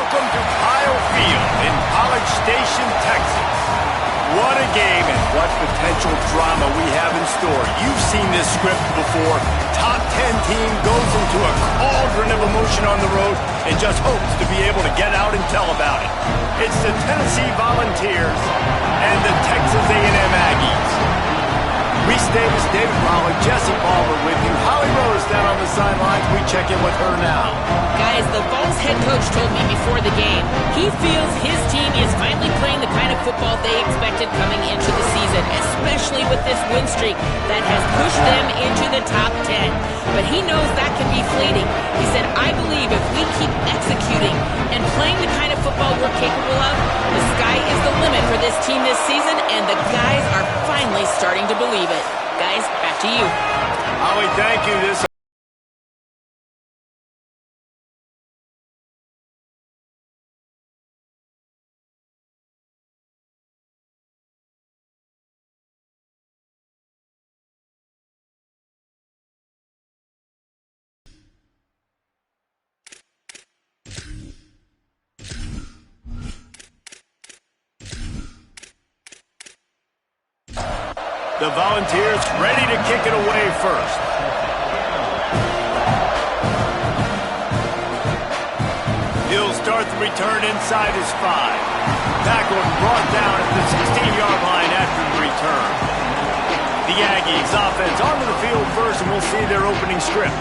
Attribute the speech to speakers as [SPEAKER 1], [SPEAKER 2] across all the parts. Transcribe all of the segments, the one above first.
[SPEAKER 1] Welcome to Kyle Field in College Station, Texas. What a game and what potential drama we have in store. You've seen this script before. Top 10 team goes into a cauldron of emotion on the road and just hopes to be able to get out and tell about it. It's the Tennessee Volunteers and the Texas A&M Aggies. Reese Davis, David Raleigh, Jesse Palmer with you. Holly Rose down on the sidelines. We check in with her now.
[SPEAKER 2] Guys, the Vols head coach told me before the game he feels his team is finally playing the kind of football they expected coming into the season, especially with this win streak that has pushed them into the top 10. But he knows that can be fleeting. He said, I believe if we keep executing and playing the kind of football we're capable of, the sky is the limit for this team this season, and the guys are finally starting to believe it. Guys, back to you.
[SPEAKER 1] Holly, thank you. The Volunteers ready to kick it away first. He'll start the return inside his 5. Tackled and brought down at the 16-yard line after the return. The Aggies offense onto the field first, and we'll see their opening script.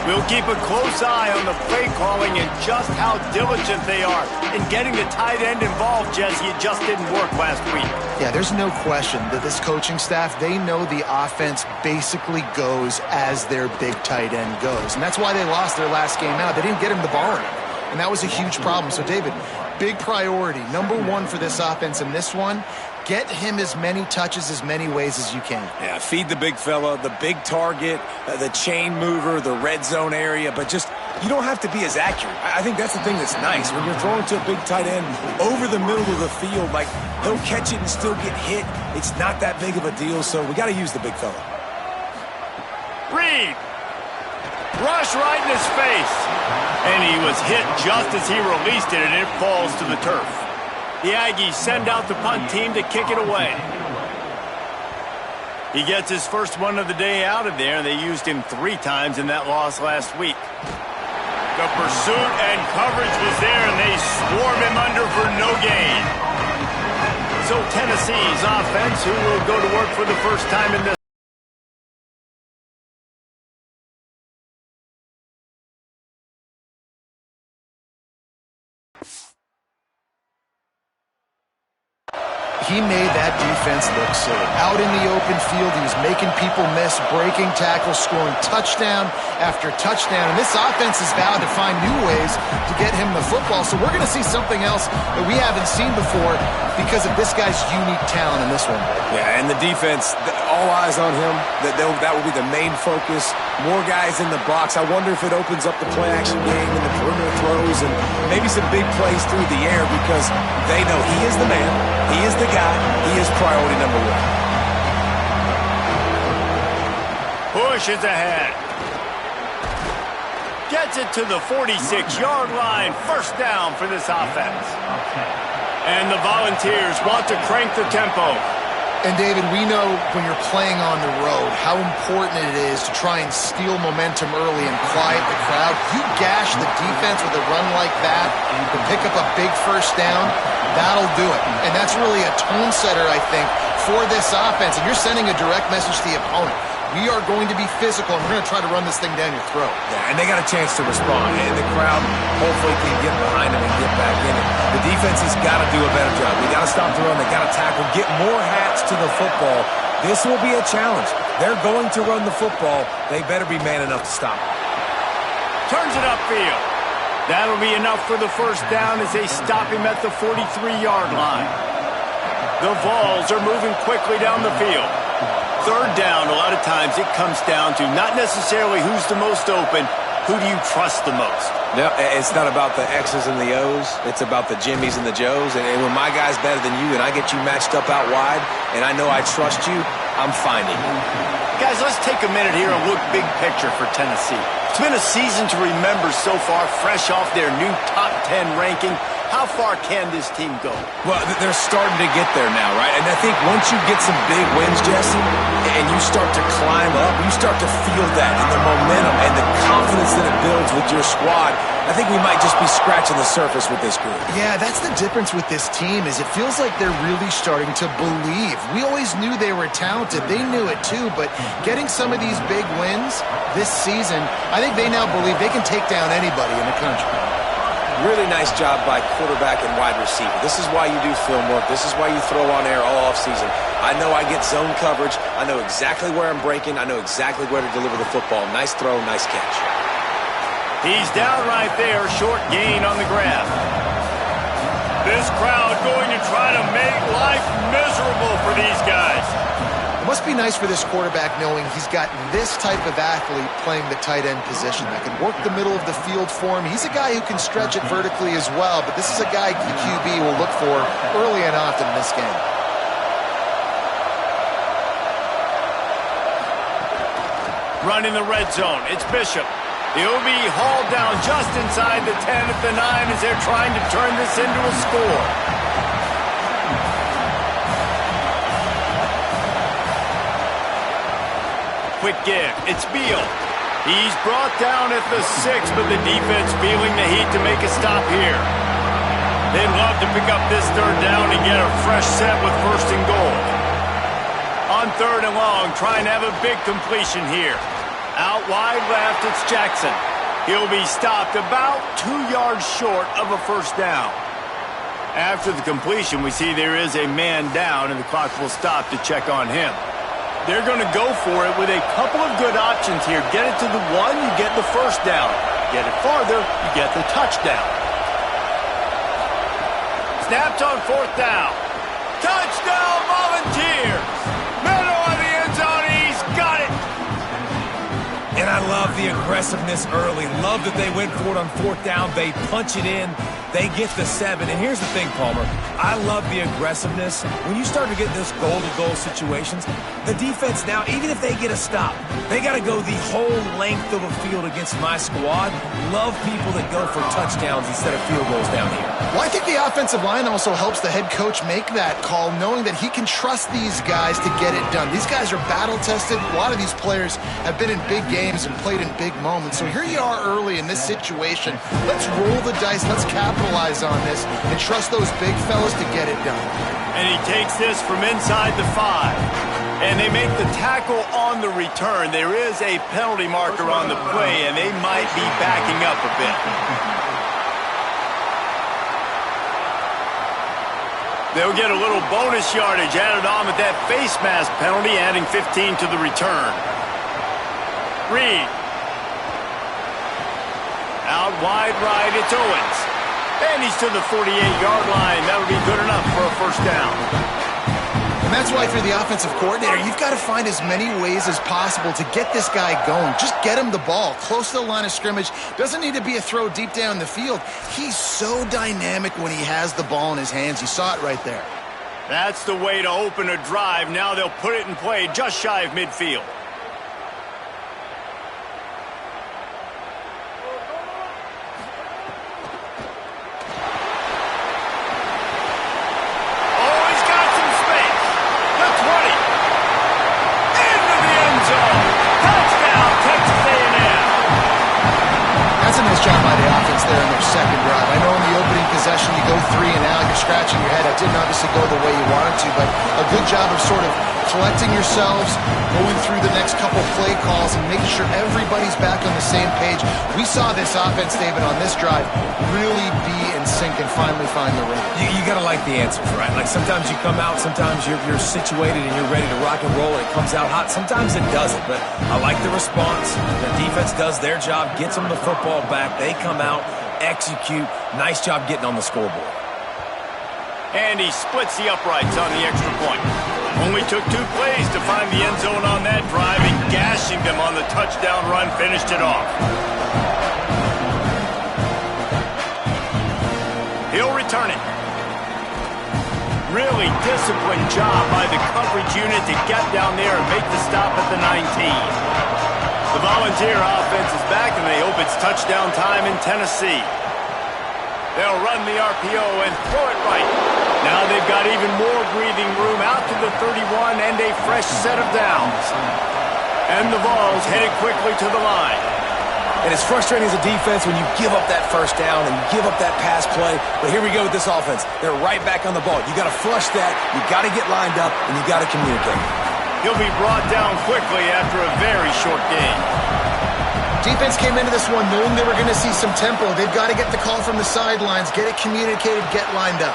[SPEAKER 1] We'll keep a close eye on the play calling and just how diligent they are in getting the tight end involved, Jesse. It just didn't work last week.
[SPEAKER 3] Yeah, there's no question that this coaching staff, they know the offense basically goes as their big tight end goes. And that's why they lost their last game out. They didn't get him the ball enough. And that was a huge problem. So, David, big priority, number one for this offense in this one, get him as many touches, as many ways as you can.
[SPEAKER 4] Yeah, feed the big fella, the big target, the chain mover, the red zone area, but just you don't have to be as accurate. I think that's the thing that's nice. When you're throwing to a big tight end over the middle of the field, like he'll catch it and still get hit. It's not that big of a deal, so we got to use the big fella.
[SPEAKER 1] Reed. Rush right in his face. And he was hit just as he released it, and it falls to the turf. The Aggies send out the punt team to kick it away. He gets his first one of the day out of there, and they used him 3 times in that loss last week. The pursuit and coverage was there, and they swarm him under for no gain. So Tennessee's offense, who will go to work for the first time in this.
[SPEAKER 3] He made that defense look silly. Out in the open field, he was making people miss, breaking tackles, scoring touchdown after touchdown. And this offense is vowed to find new ways to get him the football. So we're going to see something else that we haven't seen before because of this guy's unique talent in this one.
[SPEAKER 4] Yeah, and the defense, all eyes on him. That will be the main focus. More guys in the box. I wonder if it opens up the play-action game and the perimeter throws and maybe some big plays through the air because they know he is the man. He is the guy. He is priority number 1.
[SPEAKER 1] Push is ahead. Gets it to the 46-yard line. First down for this offense. And the Volunteers want to crank the tempo.
[SPEAKER 3] And, David, we know when you're playing on the road how important it is to try and steal momentum early and quiet the crowd. You gash the defense with a run like that to pick up a big first down, that'll do it. And that's really a tone setter, I think, for this offense. And you're sending a direct message to the opponent. We are going to be physical, and we're going to try to run this thing down your throat.
[SPEAKER 4] Yeah, and they got a chance to respond, and the crowd hopefully can get behind them and get back in it. The defense has got to do a better job. We got to stop the run. They got to tackle, get more hats to the football. This will be a challenge. They're going to run the football. They better be man enough to stop it.
[SPEAKER 1] Turns it upfield. That'll be enough for the first down as they stop him at the 43-yard line. The Vols are moving quickly down the field. Third down, a lot of times it comes down to not necessarily who's the most open, who do you trust the most?
[SPEAKER 4] No, it's not about the X's and the O's. It's about the Jimmies and the Joes. And when my guy's better than you and I get you matched up out wide and I know I trust you, I'm finding you.
[SPEAKER 1] Guys, let's take a minute here and look big picture for Tennessee. It's been a season to remember so far, fresh off their new top 10 ranking. How far can this team go?
[SPEAKER 4] Well, they're starting to get there now, right? And I think once you get some big wins, Jesse, and you start to climb up, you start to feel that and the momentum and the confidence that it builds with your squad. I think we might just be scratching the surface with this group.
[SPEAKER 3] Yeah, that's the difference with this team is it feels like they're really starting to believe. We always knew they were talented. They knew it too, but getting some of these big wins this season, I think they now believe they can take down anybody in the country.
[SPEAKER 4] Really nice job by quarterback and wide receiver. This is why you do film work. This is why you throw on air all offseason. I know I get zone coverage. I know exactly where I'm breaking. I know exactly where to deliver the football. Nice throw, nice catch.
[SPEAKER 1] He's down right there, short gain on the grab. This crowd going to try to make life miserable for these guys.
[SPEAKER 3] It must be nice for this quarterback knowing he's got this type of athlete playing the tight end position that can work the middle of the field for him. He's a guy who can stretch it vertically as well, but this is a guy the QB will look for early and often in this game.
[SPEAKER 1] Run in the red zone. It's Bishop. He'll be hauled down just inside the 10 at the 9 as they're trying to turn this into a score. Quick give. It's Beal. He's brought down at the 6, but the defense feeling the heat to make a stop here. They'd love to pick up this third down and get a fresh set with first and goal. On third and long, trying to have a big completion here. Out wide left, it's Jackson. He'll be stopped about 2 yards short of a first down. After the completion, we see there is a man down, and the clock will stop to check on him. They're going to go for it with a couple of good options here. Get it to the 1, you get the first down. Get it farther, you get the touchdown. Snapped on fourth down. Touchdown, Volunteers! Middle of the end zone, he's got it!
[SPEAKER 4] And I love the aggressiveness early. Love that they went for it on fourth down. They punch it in. They get the 7. And here's the thing, Palmer. I love the aggressiveness. When you start to get those goal-to-goal situations, the defense now, even if they get a stop, they got to go the whole length of a field against my squad. Love people that go for touchdowns instead of field goals down here.
[SPEAKER 3] Well, I think the offensive line also helps the head coach make that call, knowing that he can trust these guys to get it done. These guys are battle-tested. A lot of these players have been in big games and played in big moments. So here you are early in this situation. Let's roll the dice. Let's capitalize on this and trust those big fellas to get it done.
[SPEAKER 1] And he takes this from inside the 5. And they make the tackle on the return. There is a penalty marker on the play, and they might be backing up a bit. They'll get a little bonus yardage added on with that face mask penalty, adding 15 to the return. Reed. Out wide right, it's Owens. And he's to the 48-yard line. That'll be good enough for a first down.
[SPEAKER 3] And that's why, if you're the offensive coordinator, you've got to find as many ways as possible to get this guy going. Just get him the ball close to the line of scrimmage. Doesn't need to be a throw deep down the field. He's so dynamic when he has the ball in his hands. You saw it right there.
[SPEAKER 1] That's the way to open a drive. Now they'll put it in play just shy of midfield.
[SPEAKER 3] Job by the offense there in their second drive. I know in the opening possession you go 3 and out, you're scratching your head. It didn't obviously go the way you wanted to, but a good job of sort of collecting yourselves, going through the next couple play calls and making sure everybody's back on the same page. We saw this offense, David, on this drive really be in sync and finally find the rhythm.
[SPEAKER 4] You got to like the answers, right? Like sometimes you come out, sometimes you're situated and you're ready to rock and roll and it comes out hot. Sometimes it doesn't, but I like the response. The defense does their job, gets them the football back. They come out, execute. Nice job getting on the scoreboard.
[SPEAKER 1] And he splits the uprights on the extra point. Only took 2 plays to find the end zone on that drive, and gashing them on the touchdown run finished it off. He'll return it. Really disciplined job by the coverage unit to get down there and make the stop at the 19. The Volunteer offense is back, and they hope it's touchdown time in Tennessee. They'll run the RPO and throw it right. Now they've got even more breathing room out to the 31 and a fresh set of downs. And the Vols headed quickly to the line.
[SPEAKER 4] And it's frustrating as a defense when you give up that first down and give up that pass play. But here we go with this offense. They're right back on the ball. You got to flush that. You got to get lined up, and you got to communicate.
[SPEAKER 1] He'll be brought down quickly after a very short game.
[SPEAKER 3] Defense came into this one knowing they were going to see some tempo. They've got to get the call from the sidelines, get it communicated, get lined up.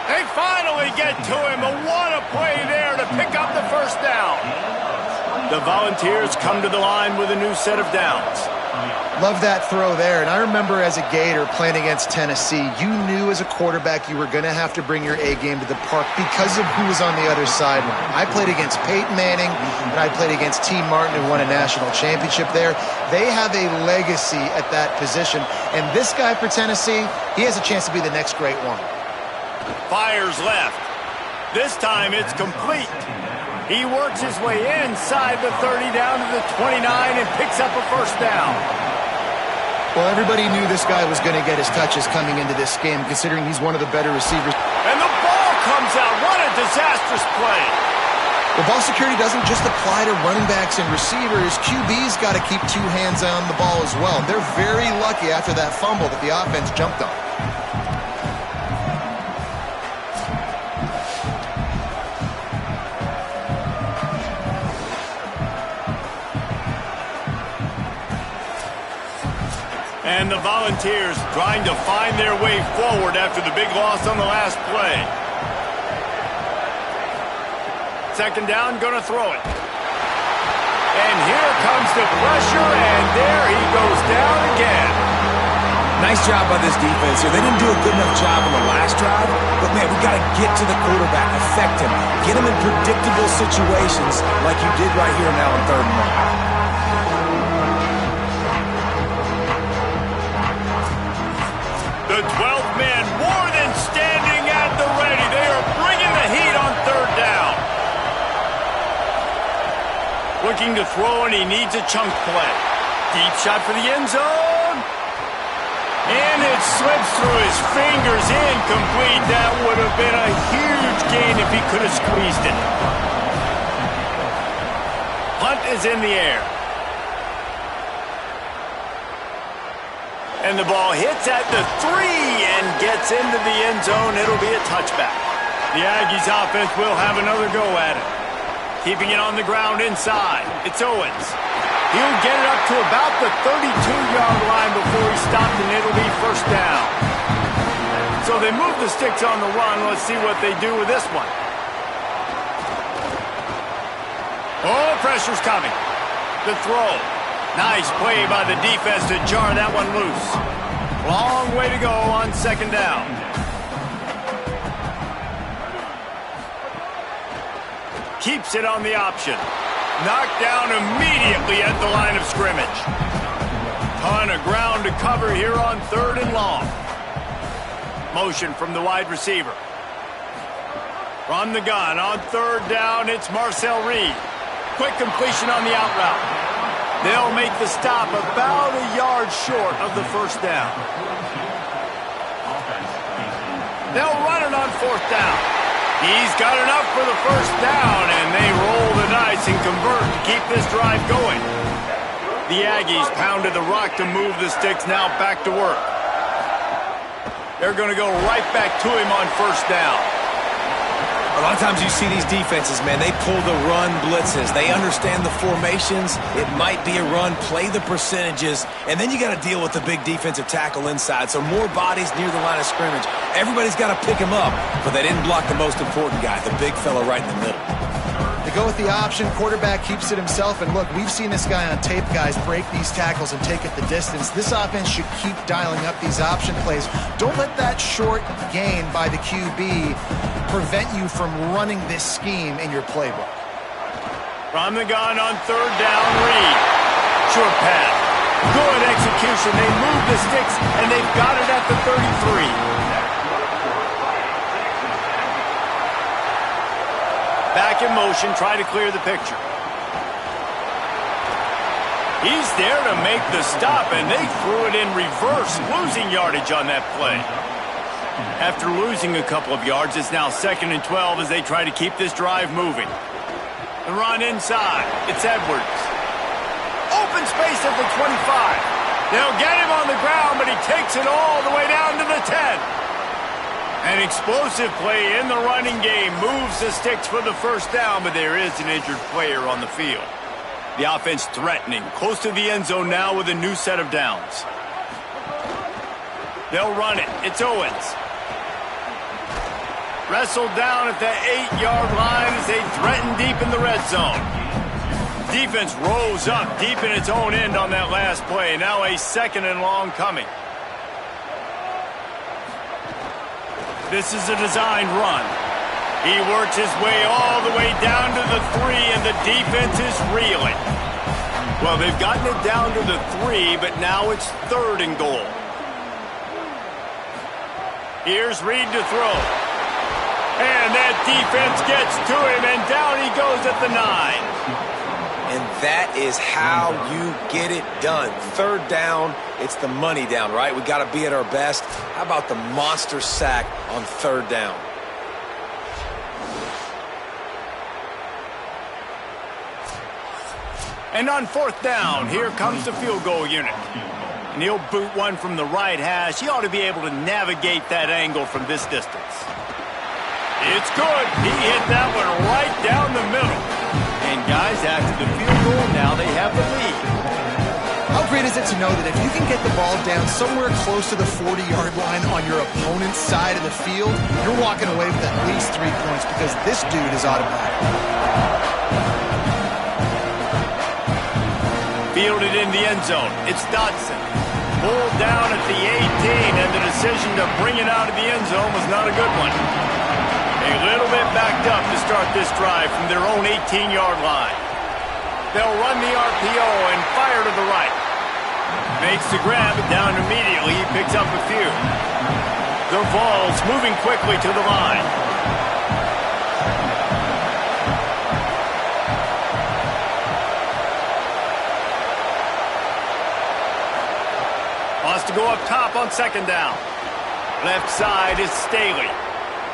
[SPEAKER 1] They finally get to him. What a play there to pick up the first down. The Volunteers come to the line with a new set of downs.
[SPEAKER 3] Love that throw there. And I remember as a Gator playing against Tennessee, you knew as a quarterback you were going to have to bring your A game to the park because of who was on the other sideline. I played against Peyton Manning, and I played against T. Martin, who won a national championship there. They have a legacy at that position. And this guy for Tennessee, he has a chance to be the next great one.
[SPEAKER 1] Fires left. This time it's complete. He works his way inside the 30 down to the 29 and picks up a first down.
[SPEAKER 3] Well, everybody knew this guy was going to get his touches coming into this game, considering he's one of the better receivers.
[SPEAKER 1] And the ball comes out. What a disastrous play.
[SPEAKER 3] The ball security doesn't just apply to running backs and receivers. QB's got to keep two hands on the ball as well. They're very lucky after that fumble that the offense jumped on.
[SPEAKER 1] And the Volunteers trying to find their way forward after the big loss on the last play. Second down, gonna throw it. And here comes the pressure, and there he goes down again.
[SPEAKER 4] Nice job by this defense here. They didn't do a good enough job on the last drive, but, man, we got to get to the quarterback, affect him, get him in predictable situations like you did right here now on 3rd and 1.
[SPEAKER 1] The 12 men more than standing at the ready. They are bringing the heat on 3rd down. Looking to throw, and he needs a chunk play. Deep shot for the end zone. And it slips through his fingers, incomplete. That would have been a huge gain if he could have squeezed it. Punt is in the air. And the ball hits at the 3 and gets into the end zone. It'll be a touchback. The Aggies offense will have another go at it. Keeping it on the ground inside. It's Owens. He'll get it up to about the 32-yard line before he stopped, and it'll be first down. So they move the sticks on the run. Let's see what they do with this one. Oh, pressure's coming. The throw. Nice play by the defense to jar that one loose. Long way to go on 2nd down. Keeps it on the option. Knocked down immediately at the line of scrimmage. Ton of ground to cover here on 3rd and long. Motion from the wide receiver. From the gun on 3rd down, it's Marcel Reed. Quick completion on the out route. They'll make the stop about a yard short of the first down. They'll run it on 4th down. He's got enough for the first down, and they roll the dice and convert to keep this drive going. The Aggies pounded the rock to move the sticks, now back to work. They're going to go right back to him on 1st down.
[SPEAKER 4] A lot of times you see these defenses, man, they pull the run blitzes. They understand the formations. It might be a run, play the percentages, and then you got to deal with the big defensive tackle inside. So more bodies near the line of scrimmage. Everybody's got to pick him up, but they didn't block the most important guy, the big fella right in the middle.
[SPEAKER 3] They go with the option. Quarterback keeps it himself. And look, we've seen this guy on tape, guys, break these tackles and take it the distance. This offense should keep dialing up these option plays. Don't let that short gain by the QB prevent you from running this scheme in your playbook.
[SPEAKER 1] From the gun on 3rd down, Reed. Short pass. Good execution. They move the sticks, and they've got it at the 33. Back in motion, try to clear the picture. He's there to make the stop, and they threw it in reverse, losing yardage on that play. After losing a couple of yards, it's now 2nd and 12 as they try to keep this drive moving. The run inside. It's Edwards. Open space at the 25. They'll get him on the ground, but he takes it all the way down to the 10. An explosive play in the running game moves the sticks for the first down, but there is an injured player on the field. The offense threatening, close to the end zone now with a new set of downs. They'll run it. It's Owens. Wrestled down at the 8-yard line as they threaten deep in the red zone. Defense rose up deep in its own end on that last play. Now a 2nd and long coming. This is a designed run. He works his way all the way down to the 3, and the defense is reeling. Well, they've gotten it down to the 3, but now it's 3rd and goal. Here's Reed to throw. And that defense gets to him, and down he goes at the 9.
[SPEAKER 4] And that is how you get it done. 3rd down, it's the money down, right? We got to be at our best. How about the monster sack on 3rd down?
[SPEAKER 1] And on 4th down, here comes the field goal unit. And he'll boot one from the right hash. He ought to be able to navigate that angle from this distance. It's good. He hit that one right down the middle. And guys, after the field goal, now they have the lead.
[SPEAKER 3] How great is it to know that if you can get the ball down somewhere close to the 40-yard line on your opponent's side of the field, you're walking away with at least 3 points because this dude is automatic.
[SPEAKER 1] Fielded in the end zone. It's Dotson. Pulled down at the 18, and the decision to bring it out of the end zone was not a good one. A little bit backed up to start this drive from their own 18-yard line. They'll run the RPO and fire to the right. Makes the grab, down immediately. He picks up a few. The Vols moving quickly to the line. Wants to go up top on 2nd down. Left side is Staley.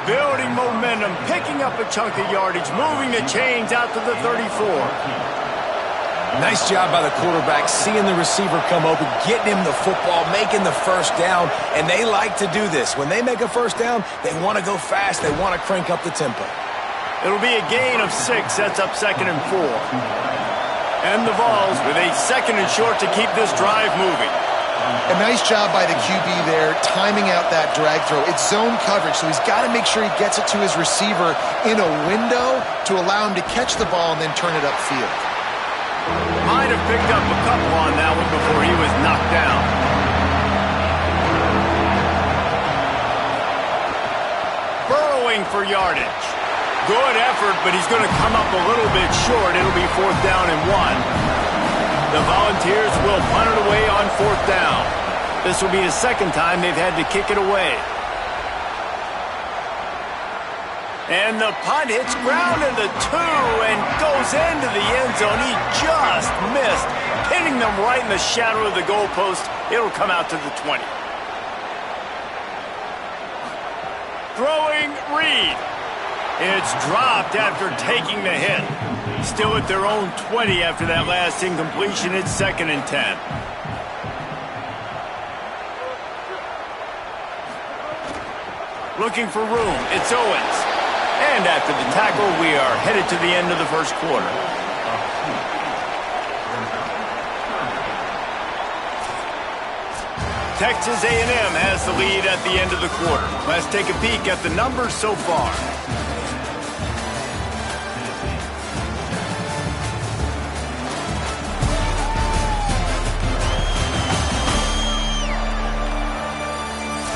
[SPEAKER 1] Building momentum, picking up a chunk of yardage, moving the chains out to the 34.
[SPEAKER 4] Nice job by the quarterback, seeing the receiver come open, getting him the football, making the 1st down, and they like to do this. When they make a 1st down, they want to go fast, they want to crank up the tempo.
[SPEAKER 1] It'll be a gain of 6, sets up 2nd and 4. And the Vols with a 2nd and short to keep this drive moving.
[SPEAKER 3] A nice job by the QB there, timing out that drag throw. It's zone coverage, so he's got to make sure he gets it to his receiver in a window to allow him to catch the ball and then turn it upfield.
[SPEAKER 1] Might have picked up a couple on that one before he was knocked down. Burrowing for yardage. Good effort, but he's going to come up a little bit short. It'll be 4th down and 1. The Volunteers will punt it away on 4th down. This will be the 2nd time they've had to kick it away. And the punt hits ground in the 2 and goes into the end zone. He just missed, hitting them right in the shadow of the goalpost. It'll come out to the 20. Throwing Reed. It's dropped after taking the hit. Still at their own 20 after that last incompletion. It's 2nd and 10. Looking for room. It's Owens. And after the tackle, we are headed to the end of the 1st quarter. Texas A&M has the lead at the end of the quarter. Let's take a peek at the numbers so far.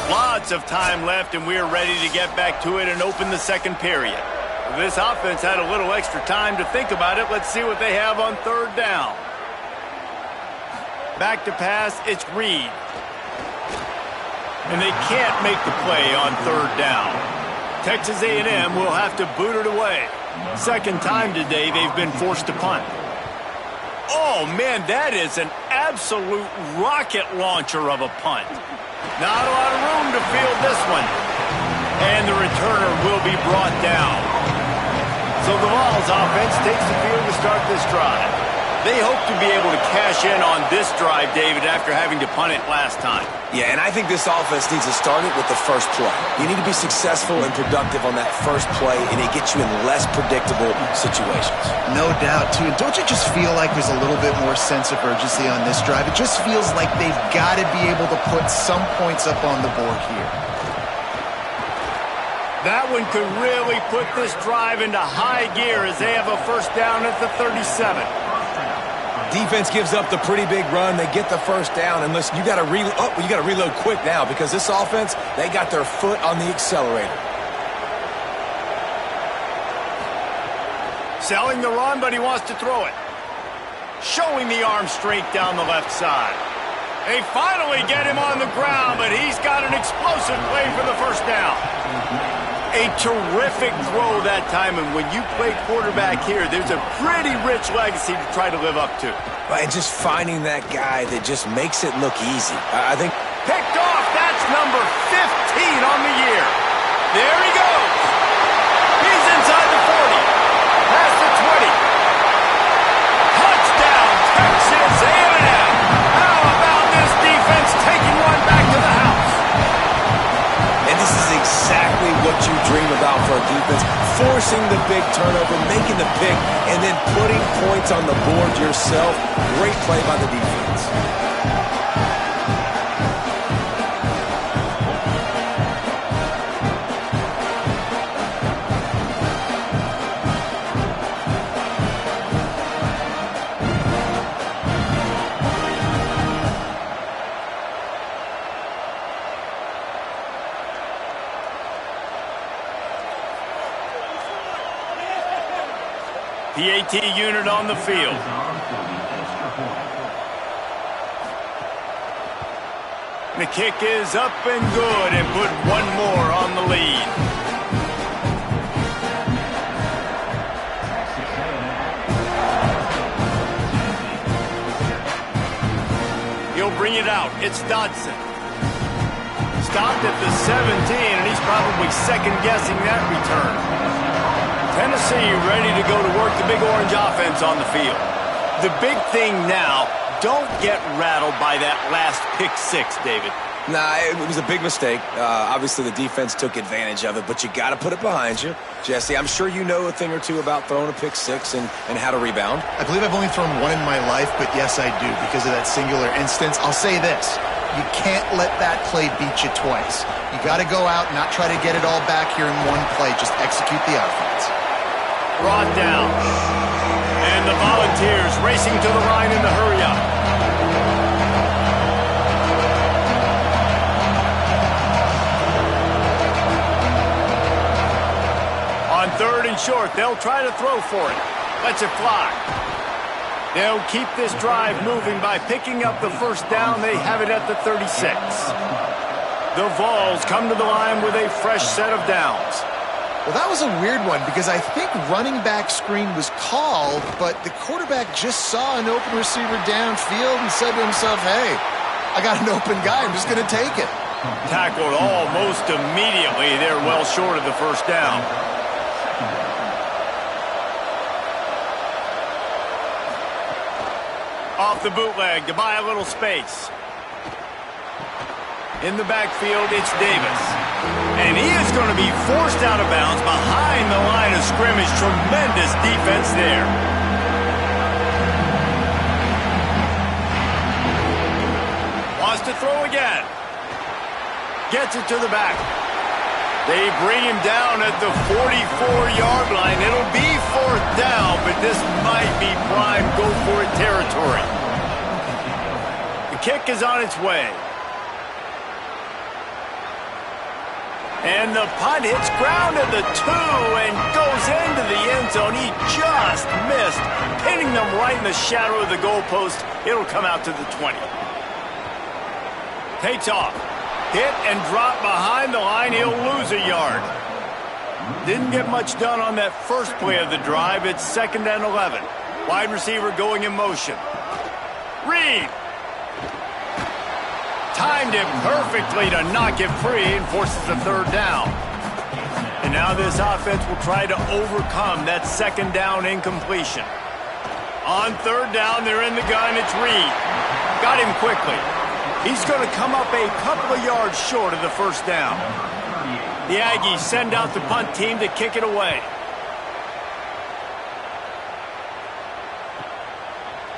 [SPEAKER 1] Lots of time left, and we're ready to get back to it and open the 2nd period. This offense had a little extra time to think about it. Let's see what they have on 3rd down. Back to pass, it's Reed. And they can't make the play on 3rd down. Texas A&M will have to boot it away. 2nd time today they've been forced to punt. Oh, man, that is an absolute rocket launcher of a punt. Not a lot of room to field this one. And the returner will be brought down. So the Vols offense takes the field to start this drive. They hope to be able to cash in on this drive, David, after having to punt it last time.
[SPEAKER 4] Yeah, and I think this offense needs to start it with the first play. You need to be successful and productive on that first play, and it gets you in less predictable situations.
[SPEAKER 3] No doubt, too. And don't you just feel like there's a little bit more sense of urgency on this drive? It just feels like they've got to be able to put some points up on the board here.
[SPEAKER 1] That one could really put this drive into high gear as they have a first down at the 37.
[SPEAKER 4] Defense gives up the pretty big run. They get the first down. And listen, you got to reload quick now because this offense, they got their foot on the accelerator.
[SPEAKER 1] Selling the run, but he wants to throw it. Showing the arm strength down the left side. They finally get him on the ground, but he's got an explosive play for the first down. A terrific throw that time, and when you play quarterback here, there's a pretty rich legacy to try to live up to.
[SPEAKER 4] And just finding that guy that just makes it look easy. I think...
[SPEAKER 1] Picked off, that's number 15 on the year. There he goes. He's inside the 40. Past the 20. Touchdown, Texas A&M. How about this defense taking one back to the house?
[SPEAKER 4] And this is exactly what you dream about for a defense. Forcing the big turnover, making the pick, and then putting points on the board yourself. Great play by the defense.
[SPEAKER 1] PAT unit on the field. The kick is up and good and put one more on the lead. He'll bring it out. It's Dodson. Stopped at the 17, and he's probably second-guessing that return. Tennessee ready to go to work the big orange offense on the field. The big thing now, don't get rattled by that last pick six, David.
[SPEAKER 4] Nah, it was a big mistake. Obviously, the defense took advantage of it, but you got to put it behind you. Jesse, I'm sure you know a thing or two about throwing a pick six and how to rebound.
[SPEAKER 3] I believe I've only thrown one in my life, but yes, I do because of that singular instance. I'll say this. You can't let that play beat you twice. You got to go out and not try to get it all back here in one play. Just execute the offense.
[SPEAKER 1] Brought down. And the Volunteers racing to the line in the hurry-up. On third and short, they'll try to throw for it. Lets it fly. They'll keep this drive moving by picking up the first down. They have it at the 36. The Vols come to the line with a fresh set of downs.
[SPEAKER 3] Well, that was a weird one because I think running back screen was called, but the quarterback just saw an open receiver downfield and said to himself, hey, I got an open guy. I'm just going to take it.
[SPEAKER 1] Tackled almost immediately. They're well short of the first down. Off the bootleg to buy a little space. In the backfield, it's Davis. And he is going to be forced out of bounds behind the line of scrimmage. Tremendous defense there. Wants to throw again. Gets it to the back. They bring him down at the 44-yard line. It'll be fourth down, but this might be prime go-for-it territory. The kick is on its way. And the punt hits ground at the 2 and goes into the end zone. He just missed, hitting them right in the shadow of the goalpost. It'll come out to the 20. Takes off. Hit and drop behind the line. He'll lose a yard. Didn't get much done on that first play of the drive. It's 2nd and 11. Wide receiver going in motion. Reed. Timed it perfectly to knock it free and forces a third down. And now this offense will try to overcome that second down incompletion. On third down, they're in the gun. It's Reed. Got him quickly. He's going to come up a couple of yards short of the first down. The Aggies send out the punt team to kick it away.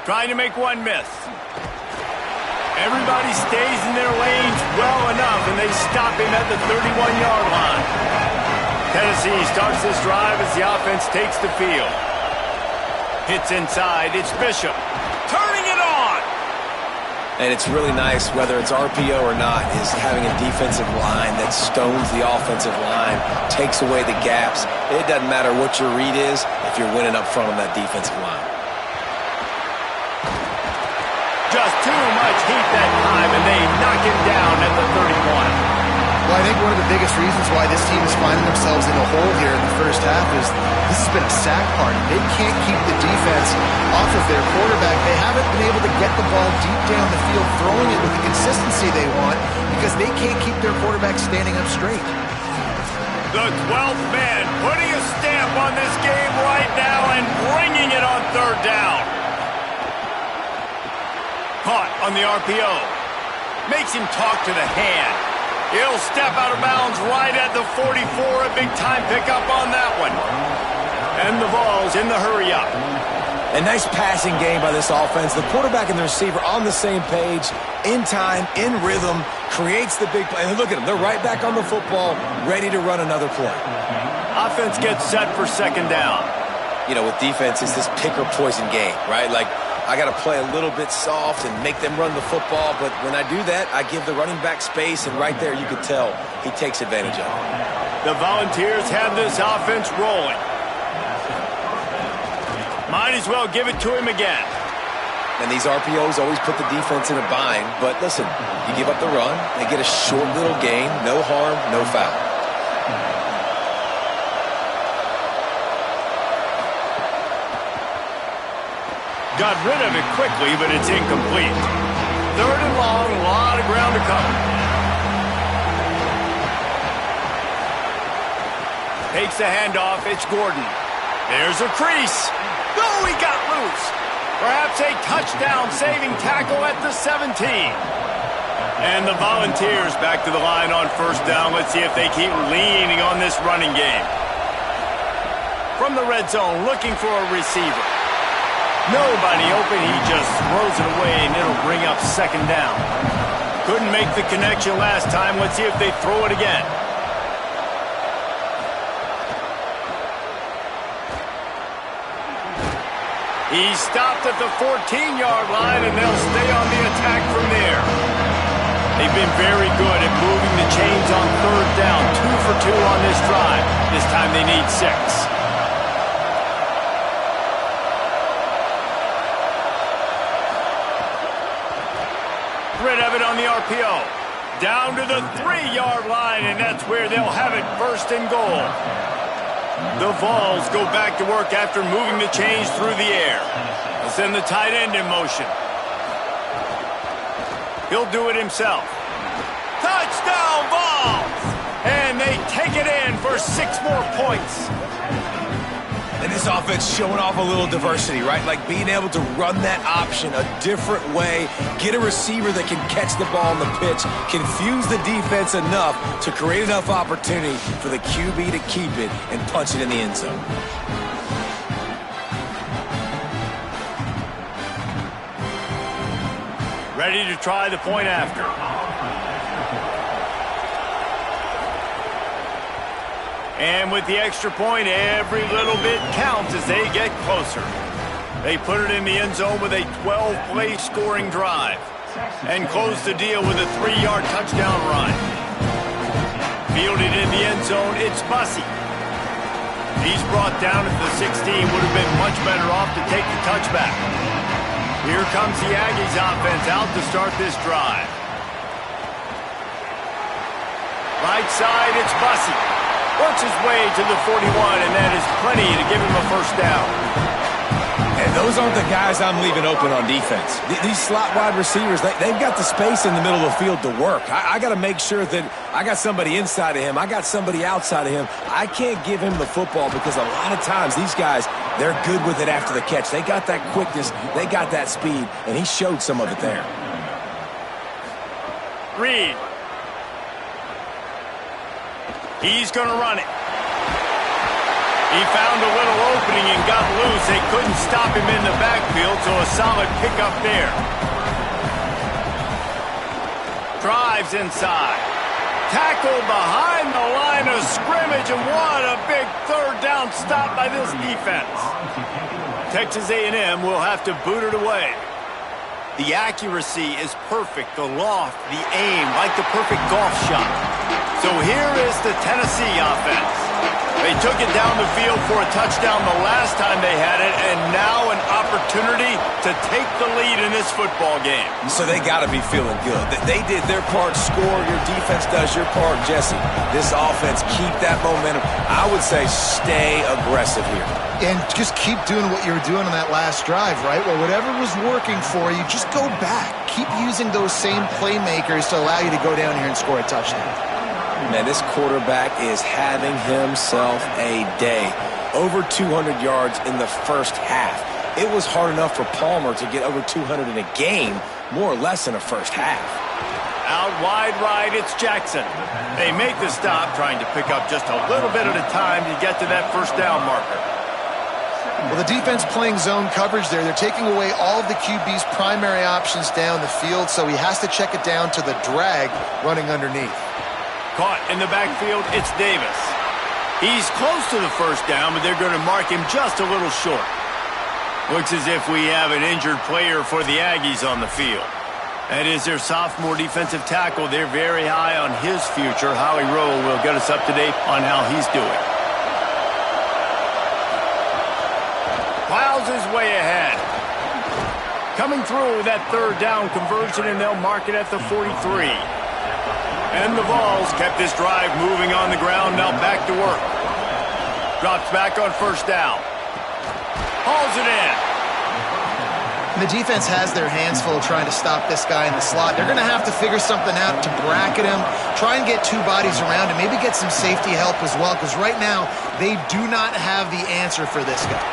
[SPEAKER 1] Trying to make one miss. Everybody stays in their lanes well enough, and they stop him at the 31-yard line. Tennessee starts this drive as the offense takes the field. Hits inside. It's Bishop. Turning it on.
[SPEAKER 4] And it's really nice, whether it's RPO or not, is having a defensive line that stones the offensive line, takes away the gaps. It doesn't matter what your read is if you're winning up front on that defensive line.
[SPEAKER 1] Just too much heat that time, and they knock him down at the 31.
[SPEAKER 3] Well, I think one of the biggest reasons why this team is finding themselves in a hole here in the first half is this has been a sack party. They can't keep the defense off of their quarterback. They haven't been able to get the ball deep down the field, throwing it with the consistency they want because they can't keep their quarterback standing up straight.
[SPEAKER 1] The 12th man putting a stamp on this game right now and bringing it on third down. Caught on the RPO. Makes him talk to the hand. He'll step out of bounds right at the 44. A big-time pickup on that one. And the ball's in the hurry-up.
[SPEAKER 4] A nice passing game by this offense. The quarterback and the receiver on the same page, in time, in rhythm, creates the big play. And look at them. They're right back on the football, ready to run another play.
[SPEAKER 1] Offense gets set for second down.
[SPEAKER 4] You know, with defense, it's this pick-or-poison game, right? Like, I got to play a little bit soft and make them run the football, but when I do that, I give the running back space, and right there you can tell he takes advantage of it.
[SPEAKER 1] The Volunteers have this offense rolling. Might as well give it to him again.
[SPEAKER 4] And these RPOs always put the defense in a bind, but listen, you give up the run, they get a short little gain, no harm, no foul.
[SPEAKER 1] Got rid of it quickly, but it's incomplete. Third and long, a lot of ground to cover. Takes the handoff, it's Gordon. There's a crease. No, he got loose. Perhaps a touchdown-saving tackle at the 17. And the Volunteers back to the line on first down. Let's see if they keep leaning on this running game. From the red zone, looking for a receiver. Nobody open, he just throws it away, and it'll bring up second down. Couldn't make the connection last time. Let's see if they throw it again. He's stopped at the 14-yard line, and they'll stay on the attack from there. They've been very good at moving the chains on third down. 2 for 2 on this drive. This time they need 6. Rid of it on the RPO. Down to the 3-yard line, and that's where they'll have it first and goal. The Vols go back to work after moving the chains through the air. They'll send the tight end in motion. He'll do it himself. Touchdown, Vols! And they take it in for 6 more points.
[SPEAKER 4] And this offense showing off a little diversity, right? Like being able to run that option a different way, get a receiver that can catch the ball on the pitch, confuse the defense enough to create enough opportunity for the QB to keep it and punch it in the end zone.
[SPEAKER 1] Ready to try the point after. And with the extra point, every little bit counts as they get closer. They put it in the end zone with a 12-play scoring drive and close the deal with a 3-yard touchdown run. Fielded in the end zone, it's Bussey. He's brought down at the 16, would have been much better off to take the touchback. Here comes the Aggies offense out to start this drive. Right side, it's Bussey. Works his way to the 41, and that is plenty to give him a first down.
[SPEAKER 4] And Those aren't the guys I'm leaving open on defense. These slot wide receivers, they've got the space in the middle of the field to work. I got to make sure that I got somebody inside of him. I got somebody outside of him. I can't give him the football because a lot of times these guys, they're good with it after the catch. They got that quickness. They got that speed, and he showed some of it there.
[SPEAKER 1] Reed. He's going to run it. He found a little opening and got loose. They couldn't stop him in the backfield, so a solid pickup there. Drives inside. Tackled behind the line of scrimmage, and what a big third down stop by this defense. Texas A&M will have to boot it away. The accuracy is perfect, the loft, the aim, like the perfect golf shot. So here is the Tennessee offense. They took it down the field for a touchdown the last time they had it, and now an opportunity to take the lead in this football game.
[SPEAKER 4] So they got to be feeling good. They did their part, score. Your defense does your part, Jesse. This offense, keep that momentum. I would say stay aggressive here.
[SPEAKER 3] And just keep doing what you were doing on that last drive, right? Well, whatever was working for you, just go back. Keep using those same playmakers to allow you to go down here and score a touchdown.
[SPEAKER 4] Man, this quarterback is having himself a day. Over 200 yards in the first half. It was hard enough for Palmer to get over 200 in a game, more or less in a first half.
[SPEAKER 1] Out wide right, it's Jackson. They make the stop, trying to pick up just a little bit at a time to get to that first down marker.
[SPEAKER 3] Well, the defense playing zone coverage there. They're taking away all of the QB's primary options down the field, so he has to check it down to the drag running underneath.
[SPEAKER 1] Caught in the backfield, it's Davis. He's close to the first down, but they're going to mark him just a little short. Looks as if we have an injured player for the Aggies on the field. That is their sophomore defensive tackle. They're very high on his future. Howie Rowe will get us up to date on how he's doing. Plows his way ahead. Coming through that third down conversion, and they'll mark it at the 43. And the Vols kept this drive moving on the ground, now back to work. Drops back on first down. Hauls it in.
[SPEAKER 3] And the defense has their hands full trying to stop this guy in the slot. They're going to have to figure something out to bracket him, try and get two bodies around him, maybe get some safety help as well, because right now they do not have the answer for this guy.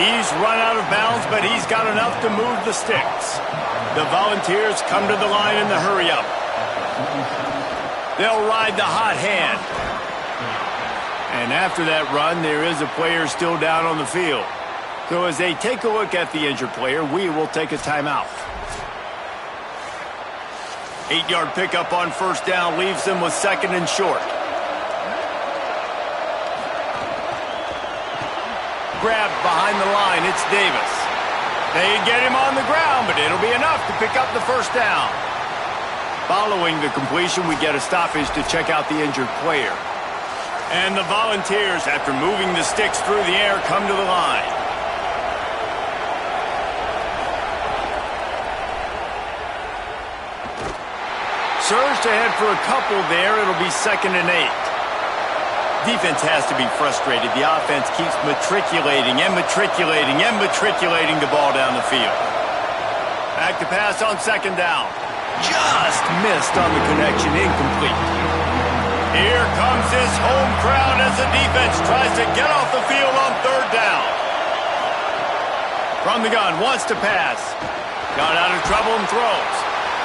[SPEAKER 1] He's run out of bounds, but he's got enough to move the sticks. The Volunteers come to the line in the hurry-up. They'll ride the hot hand. And after that run, there is a player still down on the field. So as they take a look at the injured player, we will take a timeout. 8-yard pickup on first down leaves them with second and short. Grabbed behind the line, it's Davis. They get him on the ground, but it'll be enough to pick up the first down. Following the completion, we get a stoppage to check out the injured player. And the Volunteers, after moving the sticks through the air, come to the line. Surged ahead for a couple there. It'll be 2nd and 8. Defense has to be frustrated. The offense keeps matriculating and matriculating and matriculating the ball down the field. Back to pass on 2nd down. Just missed on the connection, incomplete. Here comes this home crowd as the defense tries to get off the field on 3rd down. From the gun, wants to pass. Got out of trouble and throws.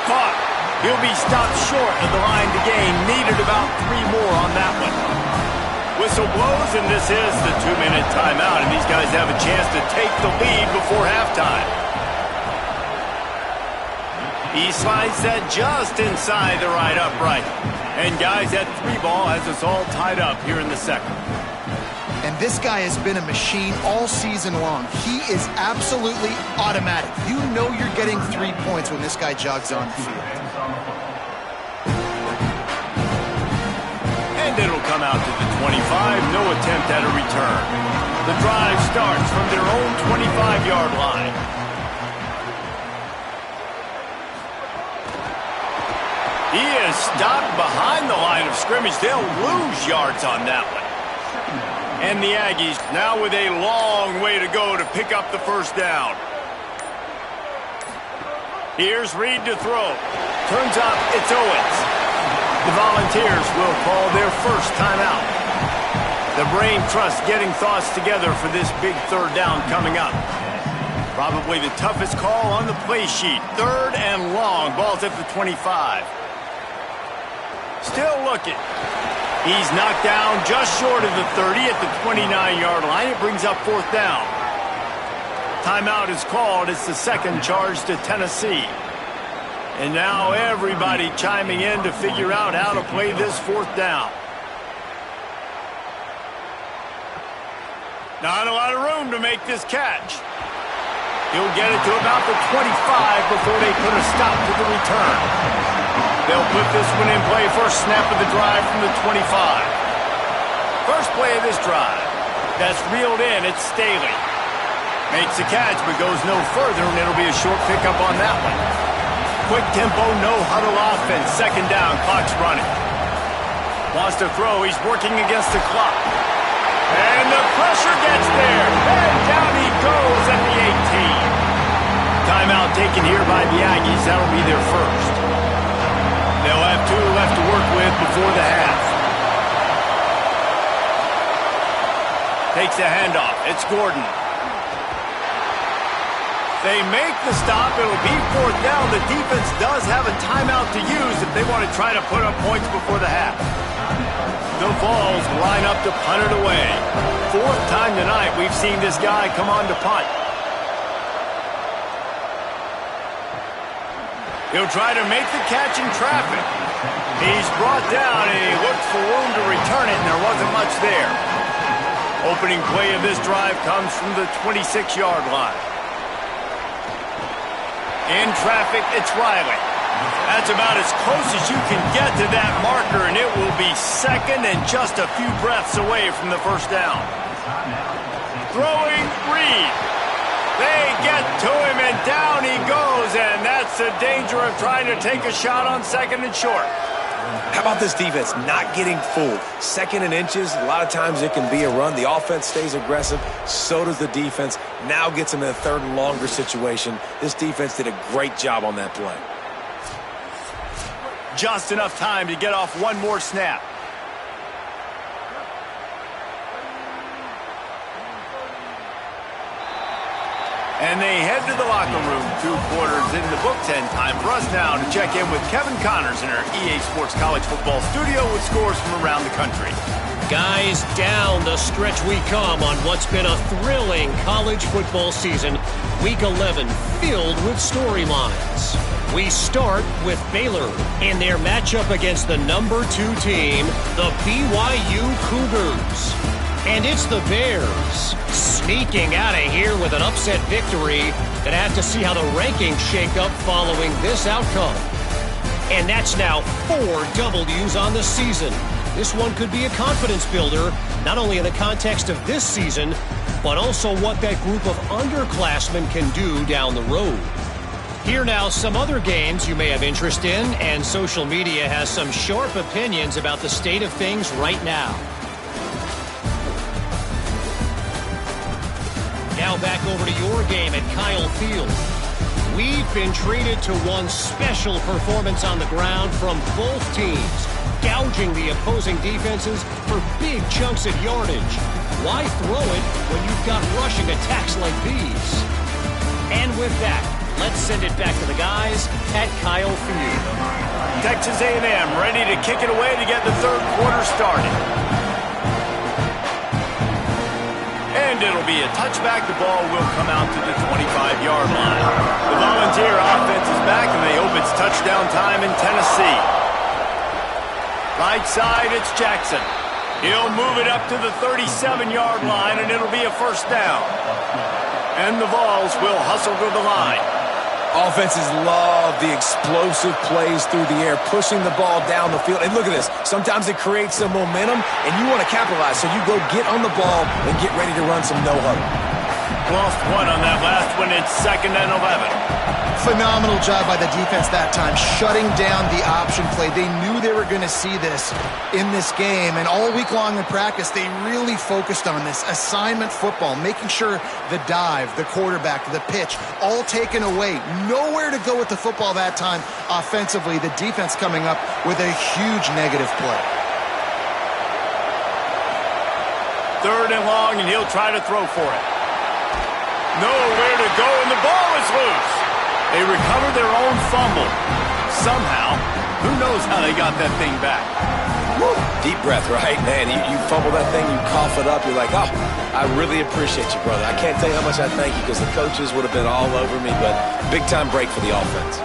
[SPEAKER 1] Caught. He'll be stopped short of the line to gain. Needed about 3 more on that one. Whistle blows, and this is the 2-minute timeout, and these guys have a chance to take the lead before halftime. He slides that just inside the right upright. And guys, that 3 ball has us all tied up here in the second.
[SPEAKER 3] And this guy has been a machine all season long. He is absolutely automatic. You know you're getting 3 points when this guy jogs on the field.
[SPEAKER 1] And it'll come out to the 25. No attempt at a return. The drive starts from their own 25-yard line. He is stopped behind the line of scrimmage. They'll lose yards on that one. And the Aggies now with a long way to go to pick up the first down. Here's Reed to throw. Turns up, it's Owens. The Volunteers will call their first timeout. The brain trust getting thoughts together for this big third down coming up. Probably the toughest call on the play sheet. Third and long. Ball's at the 25. Still looking. He's knocked down just short of the 30 at the 29-yard line. It brings up fourth down. Timeout is called. It's the second charge to Tennessee. And now everybody chiming in to figure out how to play this fourth down. Not a lot of room to make this catch. He'll get it to about the 25 before they put a stop to the return. They'll put this one in play. First snap of the drive from the 25. First play of this drive. That's reeled in. It's Staley. Makes the catch, but goes no further, and it'll be a short pickup on that one. Quick tempo, no huddle offense. Second down, clock's running. Wants to throw. He's working against the clock. And the pressure gets there. And down he goes at the 18. Timeout taken here by the Aggies. That'll be their first. They'll have 2 left to work with before the half. Takes a handoff. It's Gordon. They make the stop. It'll be fourth down. The defense does have a timeout to use if they want to try to put up points before the half. The Vols line up to punt it away. Fourth time tonight we've seen this guy come on to punt. He'll try to make the catch in traffic. He's brought down and he looked for room to return it, and there wasn't much there. Opening play of this drive comes from the 26-yard line. In traffic, it's Riley. That's about as close as you can get to that marker, and it will be second and just a few breaths away from the first down. Throwing Reed. They get to him, and down he goes, and that's the danger of trying to take a shot on second and short.
[SPEAKER 4] How about this defense not getting fooled? Second and inches, a lot of times it can be a run. The offense stays aggressive, so does the defense. Now gets them in a third and longer situation. This defense did a great job on that play.
[SPEAKER 1] Just enough time to get off one more snap. And they head to the locker room. 2 quarters in the books, and time for us now to check in with Kevin Connors in our EA Sports College Football studio with scores from around the country.
[SPEAKER 5] Guys, down the stretch we come on what's been a thrilling college football season. Week 11 filled with storylines. We start with Baylor in their matchup against the number 2 team, the BYU Cougars. And it's the Bears sneaking out of here with an upset victory. Gonna have to see how the rankings shake up following this outcome. And that's now 4 W's on the season. This one could be a confidence builder, not only in the context of this season, but also what that group of underclassmen can do down the road. Here now, some other games you may have interest in, and social media has some sharp opinions about the state of things right now. Now back over to your game at Kyle Field. We've been treated to one special performance on the ground from both teams, gouging the opposing defenses for big chunks of yardage. Why throw it when you've got rushing attacks like these? And with that, let's send it back to the guys at Kyle Field.
[SPEAKER 1] Texas A&M ready to kick it away to get the third quarter started. And it'll be a touchback. The ball will come out to the 25-yard line. The Volunteer offense is back, and they hope it's touchdown time in Tennessee. Right side, it's Jackson. He'll move it up to the 37-yard line, and it'll be a first down. And the Vols will hustle to the line.
[SPEAKER 4] Offenses love the explosive plays through the air, pushing the ball down the field. And look at this. Sometimes it creates some momentum, and you want to capitalize. So you go get on the ball and get ready to run some no-huddle.
[SPEAKER 1] lost one on that last one. It's 2nd and 11.
[SPEAKER 3] Phenomenal job by the defense that time, shutting down the option play. They knew they were going to see this in this game, and all week long in practice, they really focused on this assignment football, making sure the dive, the quarterback, the pitch, all taken away. Nowhere to go with the football that time offensively. The defense coming up with a huge negative play.
[SPEAKER 1] 3rd and long, and he'll try to throw for it. Nowhere to go, and the ball is loose. They recovered their own fumble. Somehow, who knows how they got that thing back.
[SPEAKER 4] Woo. Deep breath, right? Man, you fumble that thing, you cough it up, you're like, oh, I really appreciate you, brother. I can't tell you how much I thank you because the coaches would have been all over me, but big-time break for the offense.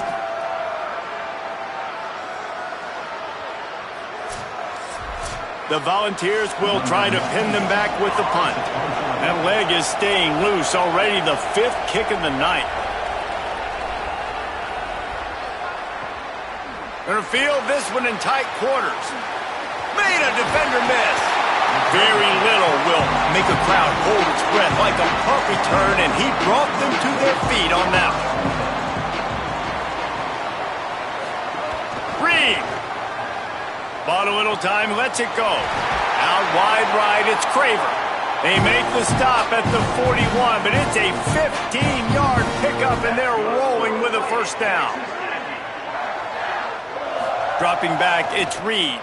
[SPEAKER 1] The Volunteers will try to pin them back with the punt. That leg is staying loose, already the 5th kick of the night. Gonna field this one in tight quarters. Made a defender miss. Very little will make a crowd hold its breath like a punt return, and he brought them to their feet on that one. Reed. Bought a little time, lets it go. Out wide right, it's Craver. They make the stop at the 41, but it's a 15-yard pickup, and they're rolling with a 1st down. Dropping back, it's Reed.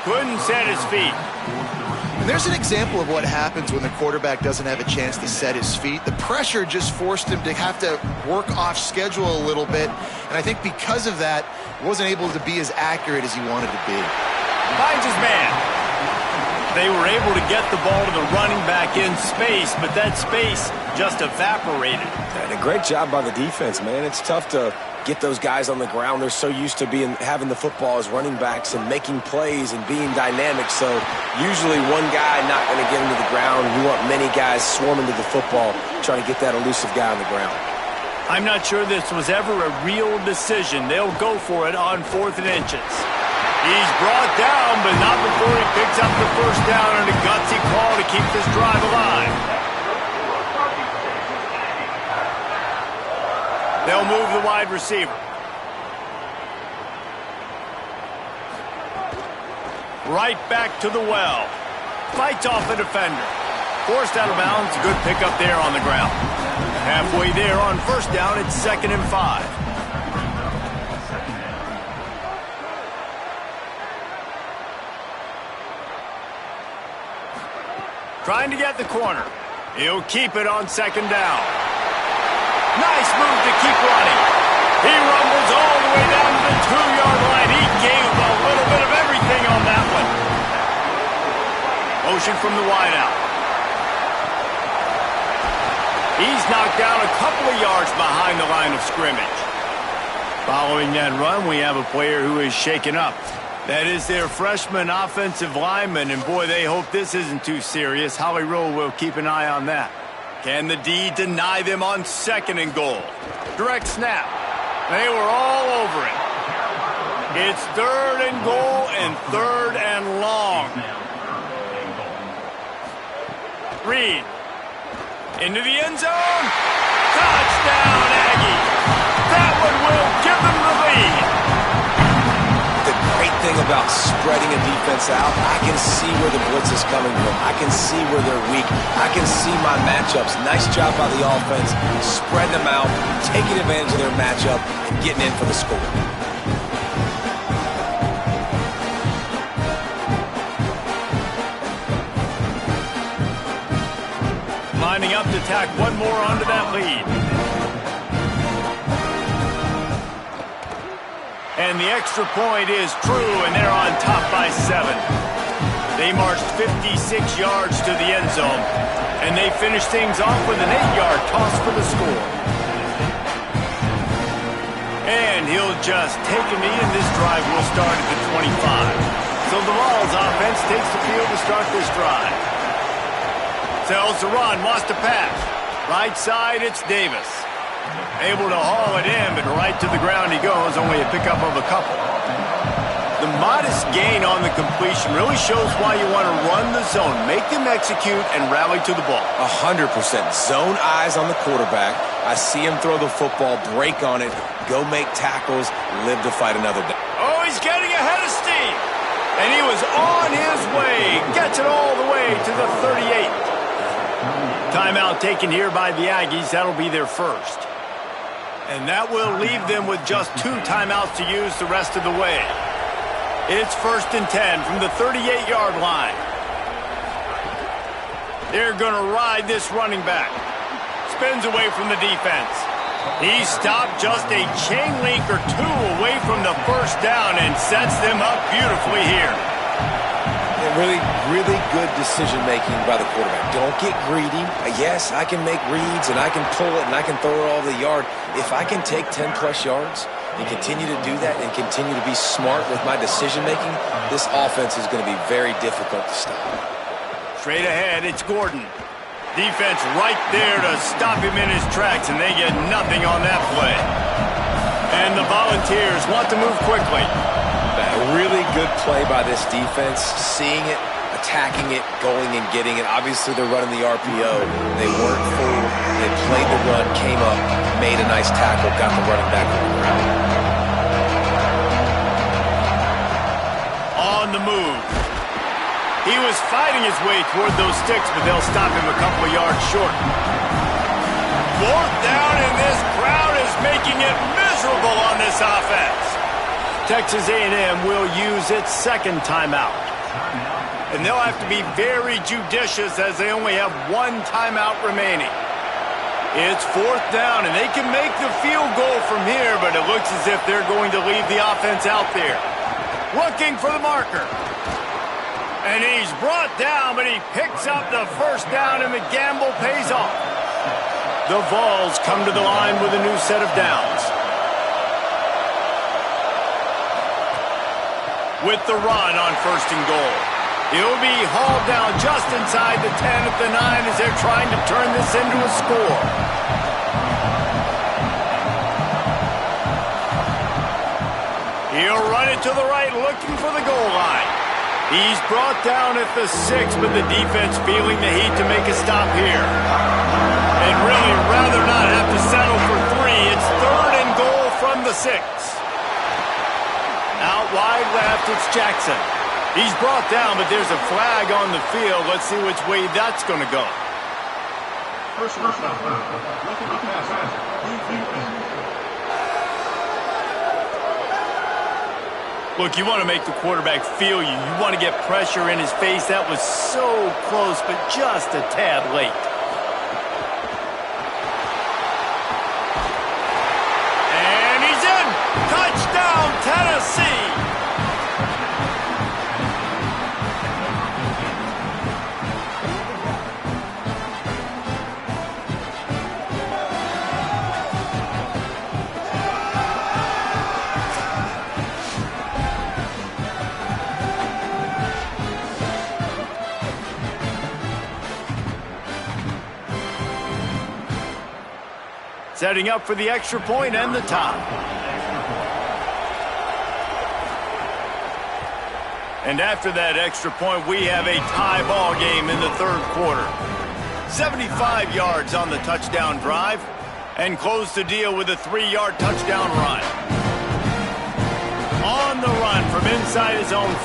[SPEAKER 1] Couldn't set his feet.
[SPEAKER 3] And there's an example of what happens when the quarterback doesn't have a chance to set his feet. The pressure just forced him to have to work off schedule a little bit. And I think because of that, wasn't able to be as accurate as he wanted to be.
[SPEAKER 1] Finds his man. They were able to get the ball to the running back in space, but that space just evaporated.
[SPEAKER 4] And a great job by the defense, man. It's tough to get those guys on the ground. They're so used to having the football as running backs and making plays and being dynamic. So usually one guy not going to get him to the ground. You want many guys swarming to the football, trying to get that elusive guy on the ground.
[SPEAKER 1] I'm not sure this was ever a real decision. They'll go for it on 4th and inches. He's brought down, but not before he picks up the 1st down and a gutsy call to keep this drive alive. They'll move the wide receiver. Right back to the well. Fights off the defender. Forced out of bounds. Good pickup there on the ground. Halfway there on 1st down, it's 2nd and 5. Trying to get the corner. He'll keep it on 2nd down. Nice move to keep running. He rumbles all the way down to the 2-yard line. He gave a little bit of everything on that one. Motion from the wideout. He's knocked down a couple of yards behind the line of scrimmage. Following that run, we have a player who is shaken up. That is their freshman offensive lineman, and boy, they hope this isn't too serious. Holly Rowe will keep an eye on that. Can the D deny them on 2nd and goal? Direct snap. They were all over it. It's 3rd and goal and 3rd and long. Reed. Into the end zone. Touchdown, Aggie. That one will give them the lead.
[SPEAKER 4] The great thing about spreading a defense out, I can see where the blitz is coming from. I can see where they're weak. I can see my matchups. Nice job by the offense, spreading them out, taking advantage of their matchup, and getting in for the score.
[SPEAKER 1] Lining up to tack one more onto that lead. And the extra point is true, and they're on top by 7. They marched 56 yards to the end zone, and they finished things off with an 8-yard toss for the score. And he'll just take a knee, and this drive will start at the 25. So the Vols offense takes the field to start this drive. Sells to run, wants to pass. Right side, it's Davis. Able to haul it in, but right to the ground he goes, only a pickup of a couple. The modest gain on the completion really shows why you want to run the zone, make them execute, and rally to the ball.
[SPEAKER 4] 100%. Zone eyes on the quarterback. I see him throw the football, break on it, go make tackles, live to fight another day.
[SPEAKER 1] Oh, he's getting ahead of steam. And he was on his way. Gets it all the way to the 38. Timeout taken here by the Aggies. That'll be their first. And that will leave them with just 2 timeouts to use the rest of the way. It's 1st and 10 from the 38-yard line. They're going to ride this running back. Spins away from the defense. He stopped just a chain link or 2 away from the first down and sets them up beautifully here.
[SPEAKER 4] Really, really good decision-making by the quarterback. Don't get greedy. Yes, I can make reads, and I can pull it, and I can throw it all the yard. If I can take 10-plus yards and continue to do that and continue to be smart with my decision-making, this offense is going to be very difficult to stop.
[SPEAKER 1] Straight ahead, it's Gordon. Defense right there to stop him in his tracks, and they get nothing on that play. And the Volunteers want to move quickly.
[SPEAKER 4] A really good play by this defense, seeing it, attacking it, going and getting it. Obviously, they're running the RPO. They weren't fooled. They played the run, came up, made a nice tackle, got the running back on the ground.
[SPEAKER 1] On the move. He was fighting his way toward those sticks, but they'll stop him a couple of yards short. 4th down, and this crowd is making it miserable on this offense. Texas A&M will use its 2nd timeout. And they'll have to be very judicious as they only have 1 timeout remaining. It's 4th down, and they can make the field goal from here, but it looks as if they're going to leave the offense out there. Looking for the marker. And he's brought down, but he picks up the 1st down, and the gamble pays off. The Vols come to the line with a new set of downs. With the run on 1st and goal. He'll be hauled down just inside the 10 at the 9 as they're trying to turn this into a score. He'll run it to the right, looking for the goal line. He's brought down at the 6, but the defense feeling the heat to make a stop here. And really rather not have to settle for 3. It's 3rd and goal from the 6. Out wide left, it's Jackson. He's brought down, but there's a flag on the field. Let's see which way that's going to go. Look, you want to make the quarterback feel you. You want to get pressure in his face. That was so close, but just a tad late. And he's in! Touchdown, Tennessee! Setting up for the extra point and the tie. And after that extra point, we have a tie ball game in the 3rd quarter. 75 yards on the touchdown drive, and close the deal with a 3-yard touchdown run. On the run from inside his own 5.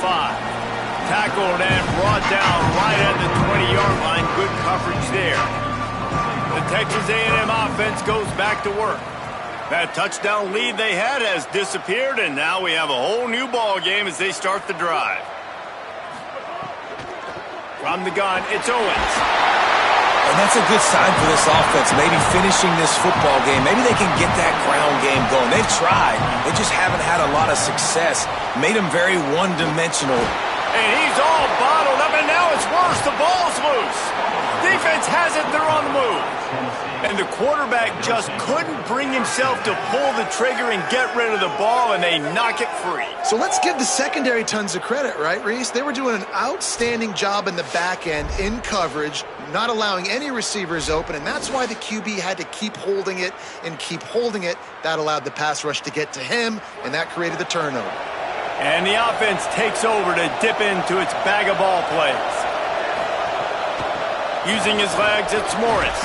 [SPEAKER 1] Tackled and brought down right at the 20-yard line. Good coverage there. The Texas A&M offense goes back to work. That touchdown lead they had has disappeared, and now we have a whole new ball game as they start the drive. From the gun, it's Owens.
[SPEAKER 4] And that's a good sign for this offense, maybe finishing this football game. Maybe they can get that ground game going. They've tried. They just haven't had a lot of success. Made them very one-dimensional.
[SPEAKER 1] And he's all bottled up, and now it's worse. The ball's loose. Defense has it. They're on the move. And the quarterback just couldn't bring himself to pull the trigger and get rid of the ball, and they knock it free.
[SPEAKER 3] So let's give the secondary tons of credit, right, Reese? They were doing an outstanding job in the back end in coverage, not allowing any receivers open, and that's why the QB had to keep holding it and keep holding it. That allowed the pass rush to get to him, and that created the turnover.
[SPEAKER 1] And the offense takes over to dip into its bag of ball plays. Using his legs, it's Morris.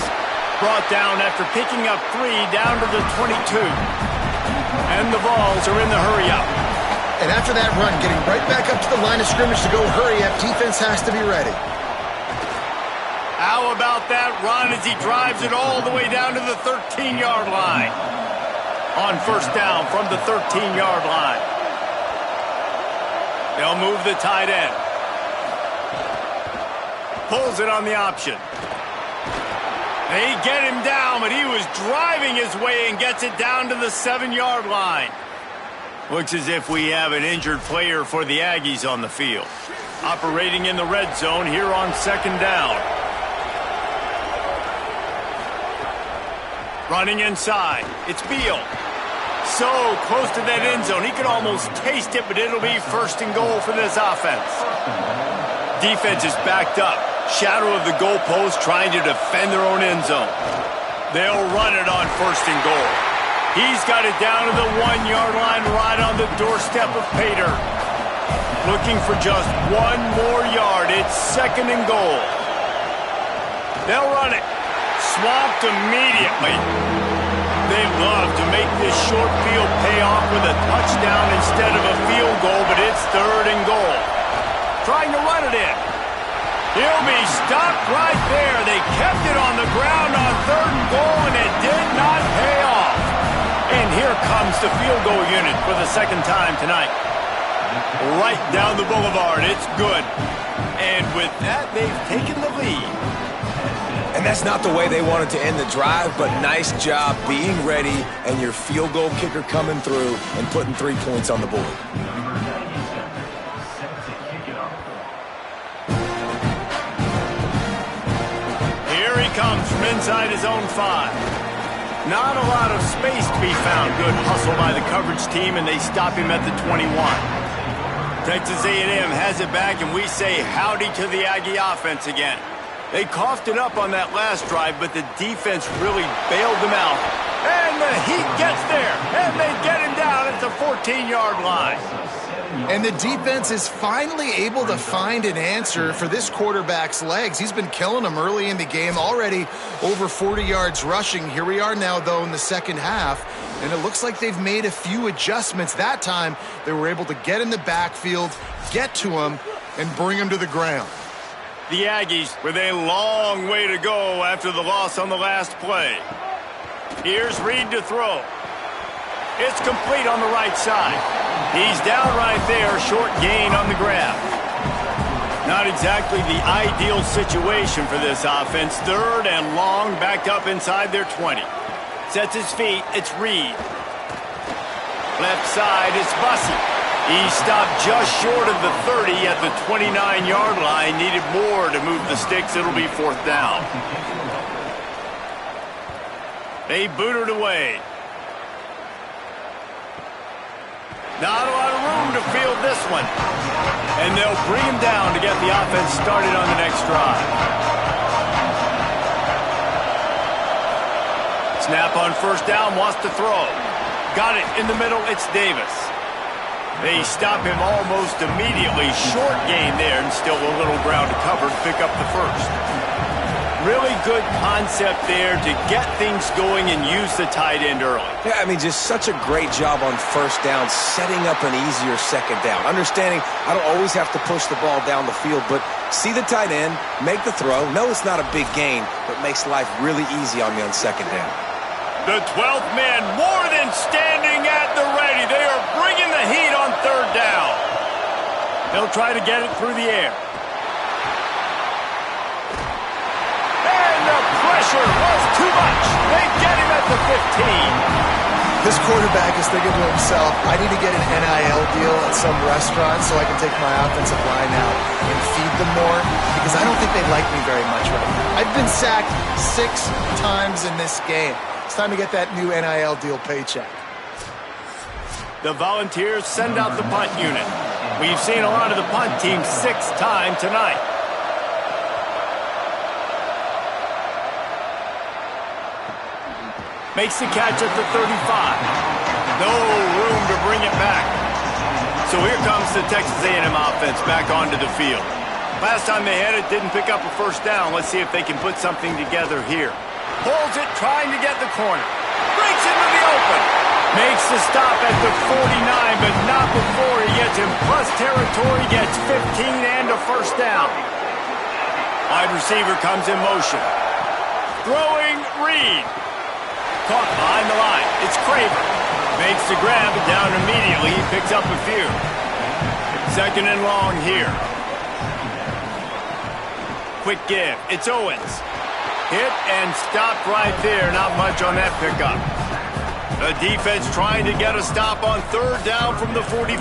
[SPEAKER 1] Brought down after picking up 3 down to the 22. And the Vols are in the hurry-up.
[SPEAKER 3] And after that run, getting right back up to the line of scrimmage to go hurry-up, defense has to be ready.
[SPEAKER 1] How about that run as he drives it all the way down to the 13-yard line? On first down from the 13-yard line. They'll move the tight end. Pulls it on the option. They get him down, but he was driving his way and gets it down to the 7-yard line. Looks as if we have an injured player for the Aggies on the field. Operating in the red zone here on second down. Running inside. It's Beal. So close to that end zone. He could almost taste it, but it'll be first and goal for this offense. Defense is backed up. Shadow of the goalpost trying to defend their own end zone. They'll run it on first and goal. He's got it down to the 1-yard line right on the doorstep of Pater. Looking for just 1 more yard. It's second and goal. They'll run it. Swamped immediately. They love to make this short field pay off with a touchdown instead of a field goal, but it's third and goal. Trying to run it in. He'll be stopped right there. They kept it on the ground on third and goal, and it did not pay off. And here comes the field goal unit for the second time tonight. Right down the boulevard. It's good. And with that, they've taken the lead.
[SPEAKER 4] And that's not the way they wanted to end the drive, but nice job being ready and your field goal kicker coming through and putting 3 points on the board.
[SPEAKER 1] Here he comes from inside his own 5. Not a lot of space to be found. Good hustle by the coverage team, and they stop him at the 21. Texas A&M has it back, and we say howdy to the Aggie offense again. They coughed it up on that last drive, but the defense really bailed them out. And the heat gets there, and they get him down at the 14-yard line.
[SPEAKER 3] And the defense is finally able to find an answer for this quarterback's legs. He's been killing them early in the game, already over 40 yards rushing. Here we are now, though, in the second half, and it looks like they've made a few adjustments. That time, they were able to get in the backfield, get to him, and bring him to the ground.
[SPEAKER 1] The Aggies with a long way to go after the loss on the last play. Here's Reed to throw. It's complete on the right side. He's down right there, short gain on the grab. Not exactly the ideal situation for this offense. Third and long, backed up inside their 20. Sets his feet, it's Reed. Left side, it's Bussey. He stopped just short of the 30 at the 29-yard line. Needed more to move the sticks. It'll be fourth down. They boot it away. Not a lot of room to field this one. And they'll bring him down to get the offense started on the next drive. Snap on first down, wants to throw. Got it in the middle, it's Davis. They stop him almost immediately. Short gain there, and still a little ground to cover to pick up the first. Really good concept there to get things going and use the tight end early.
[SPEAKER 4] Yeah, I mean, just such a great job on first down, setting up an easier second down. Understanding I don't always have to push the ball down the field, but see the tight end, make the throw. No, it's not a big gain, but makes life really easy on me on second down.
[SPEAKER 1] The 12th man more than standing at the ready. They are bringing the heat on third down. They'll try to get it through the air. And the pressure was too much. They get him at the 15.
[SPEAKER 3] This quarterback is thinking to himself, I need to get an NIL deal at some restaurant so I can take my offensive line out and feed them more, because I don't think they like me very much right now. I've been sacked 6 times in this game. It's time to get that new NIL deal paycheck.
[SPEAKER 1] The Volunteers send out the punt unit. We've seen a lot of the punt team 6 times tonight. Makes the catch at the 35. No room to bring it back. So here comes the Texas A&M offense back onto the field. Last time they had it, didn't pick up a first down. Let's see if they can put something together here. Holds it, trying to get the corner. Breaks into the open. Makes the stop at the 49, but not before he gets in plus territory, gets 15 and a first down. Wide receiver comes in motion. Throwing Reed. Caught behind the line. It's Craver. Makes the grab, and down immediately. He picks up a few. Second and long here. Quick give. It's Owens. Hit and stopped right there. Not much on that pickup. The defense trying to get a stop on third down from the 44.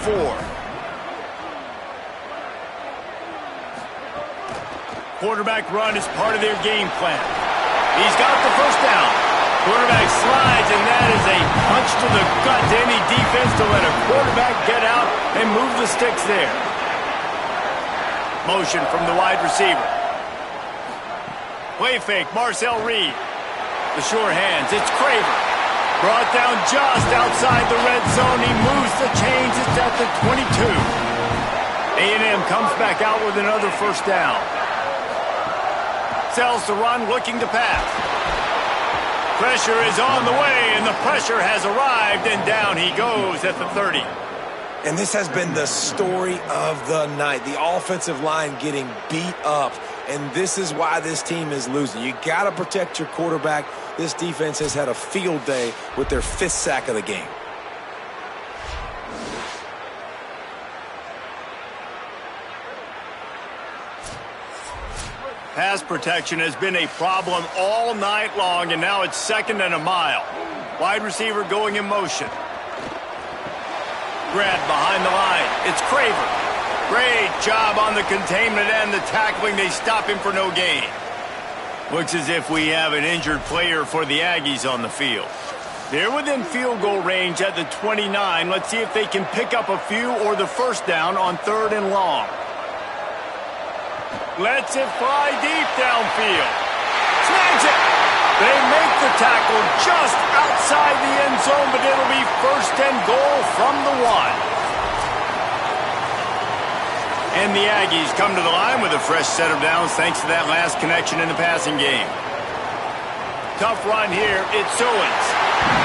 [SPEAKER 1] Quarterback run is part of their game plan. He's got the first down. Quarterback slides, and that is a punch to the gut to any defense to let a quarterback get out and move the sticks there. Motion from the wide receiver. Play fake, Marcel Reed. The sure hands, it's Craver. Brought down just outside the red zone. He moves the chains. It's at the 22. A&M comes back out with another first down. Sells the run, looking to pass. Pressure is on the way, and the pressure has arrived, and down he goes at the 30.
[SPEAKER 4] And this has been the story of the night. The offensive line getting beat up, and this is why this team is losing. You got to protect your quarterback. This defense has had a field day with their 5th sack of the game.
[SPEAKER 1] Pass protection has been a problem all night long, and now it's second and a mile. Wide receiver going in motion. Grab behind the line. It's Craver. Great job on the containment and the tackling. They stop him for no gain. Looks as if we have an injured player for the Aggies on the field. They're within field goal range at the 29. Let's see if they can pick up a few or the first down on third and long. Lets it fly deep downfield. Snags it. They make the tackle just outside the end zone, but it'll be first and goal from the 1. And the Aggies come to the line with a fresh set of downs thanks to that last connection in the passing game. Tough run here. It's Owens.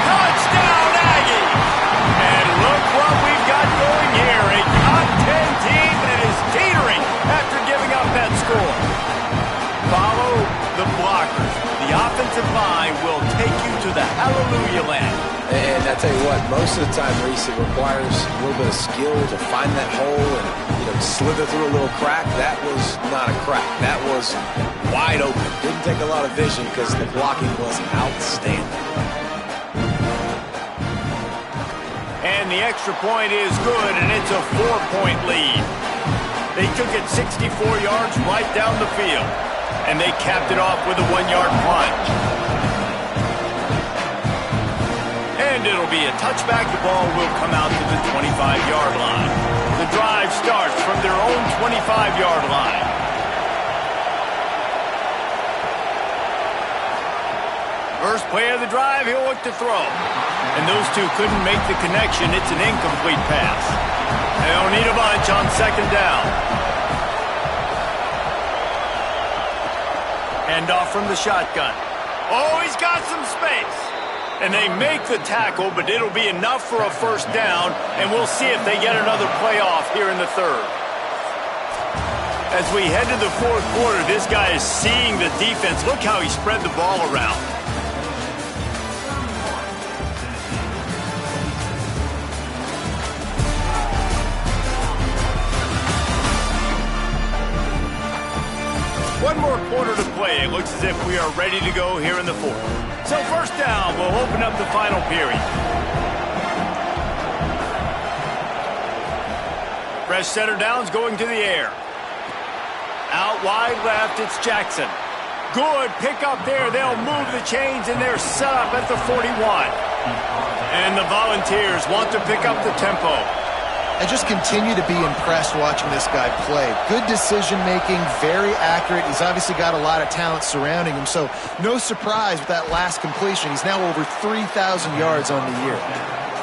[SPEAKER 1] Touchdown, Aggies! And look what we've got going here. A top 10 team that is teetering after giving up that score. Follow the blockers. The offensive line will take you to the hallelujah land.
[SPEAKER 4] And I tell you what, most of the time, Reese, it requires a little bit of skill to find that hole and, slither through a little crack. That was not a crack. That was wide open. Didn't take a lot of vision because the blocking was outstanding.
[SPEAKER 1] And the extra point is good, and it's a 4-point lead. They took it 64 yards right down the field, and they capped it off with a 1-yard plunge. And it'll be a touchback. The ball will come out to the 25-yard line. The drive starts from their own 25-yard line. First play of the drive, he'll look to throw. And those two couldn't make the connection. It's an incomplete pass. They don't need a bunch on second down. Hand off from the shotgun. Oh, he's got some space. And they make the tackle, but it'll be enough for a first down, and we'll see if they get another playoff here in the third. As we head to the fourth quarter, this guy is seeing the defense. Look how he spread the ball around. One more quarter to play. It looks as if we are ready to go here in the fourth. So first down, we'll open up the final period. Fresh center downs going to the air. Out wide left, it's Jackson. Good pickup there. They'll move the chains, and they're set up at the 41. And the Volunteers want to pick up the tempo.
[SPEAKER 3] I just continue to be impressed watching this guy play. Good decision-making, very accurate. He's obviously got a lot of talent surrounding him, so no surprise with that last completion. He's now over 3,000 yards on the year.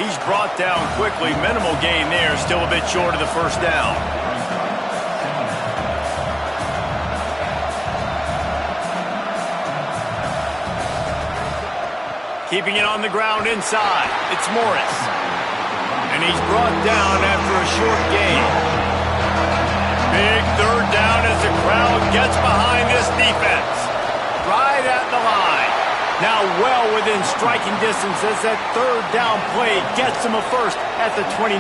[SPEAKER 1] He's brought down quickly. Minimal gain there. Still a bit short of the first down. Keeping it on the ground inside. It's Morris. And he's brought down after a short gain. Big third down as the crowd gets behind this defense. Right at the line. Now well within striking distance as that third down play gets him a first at the 29.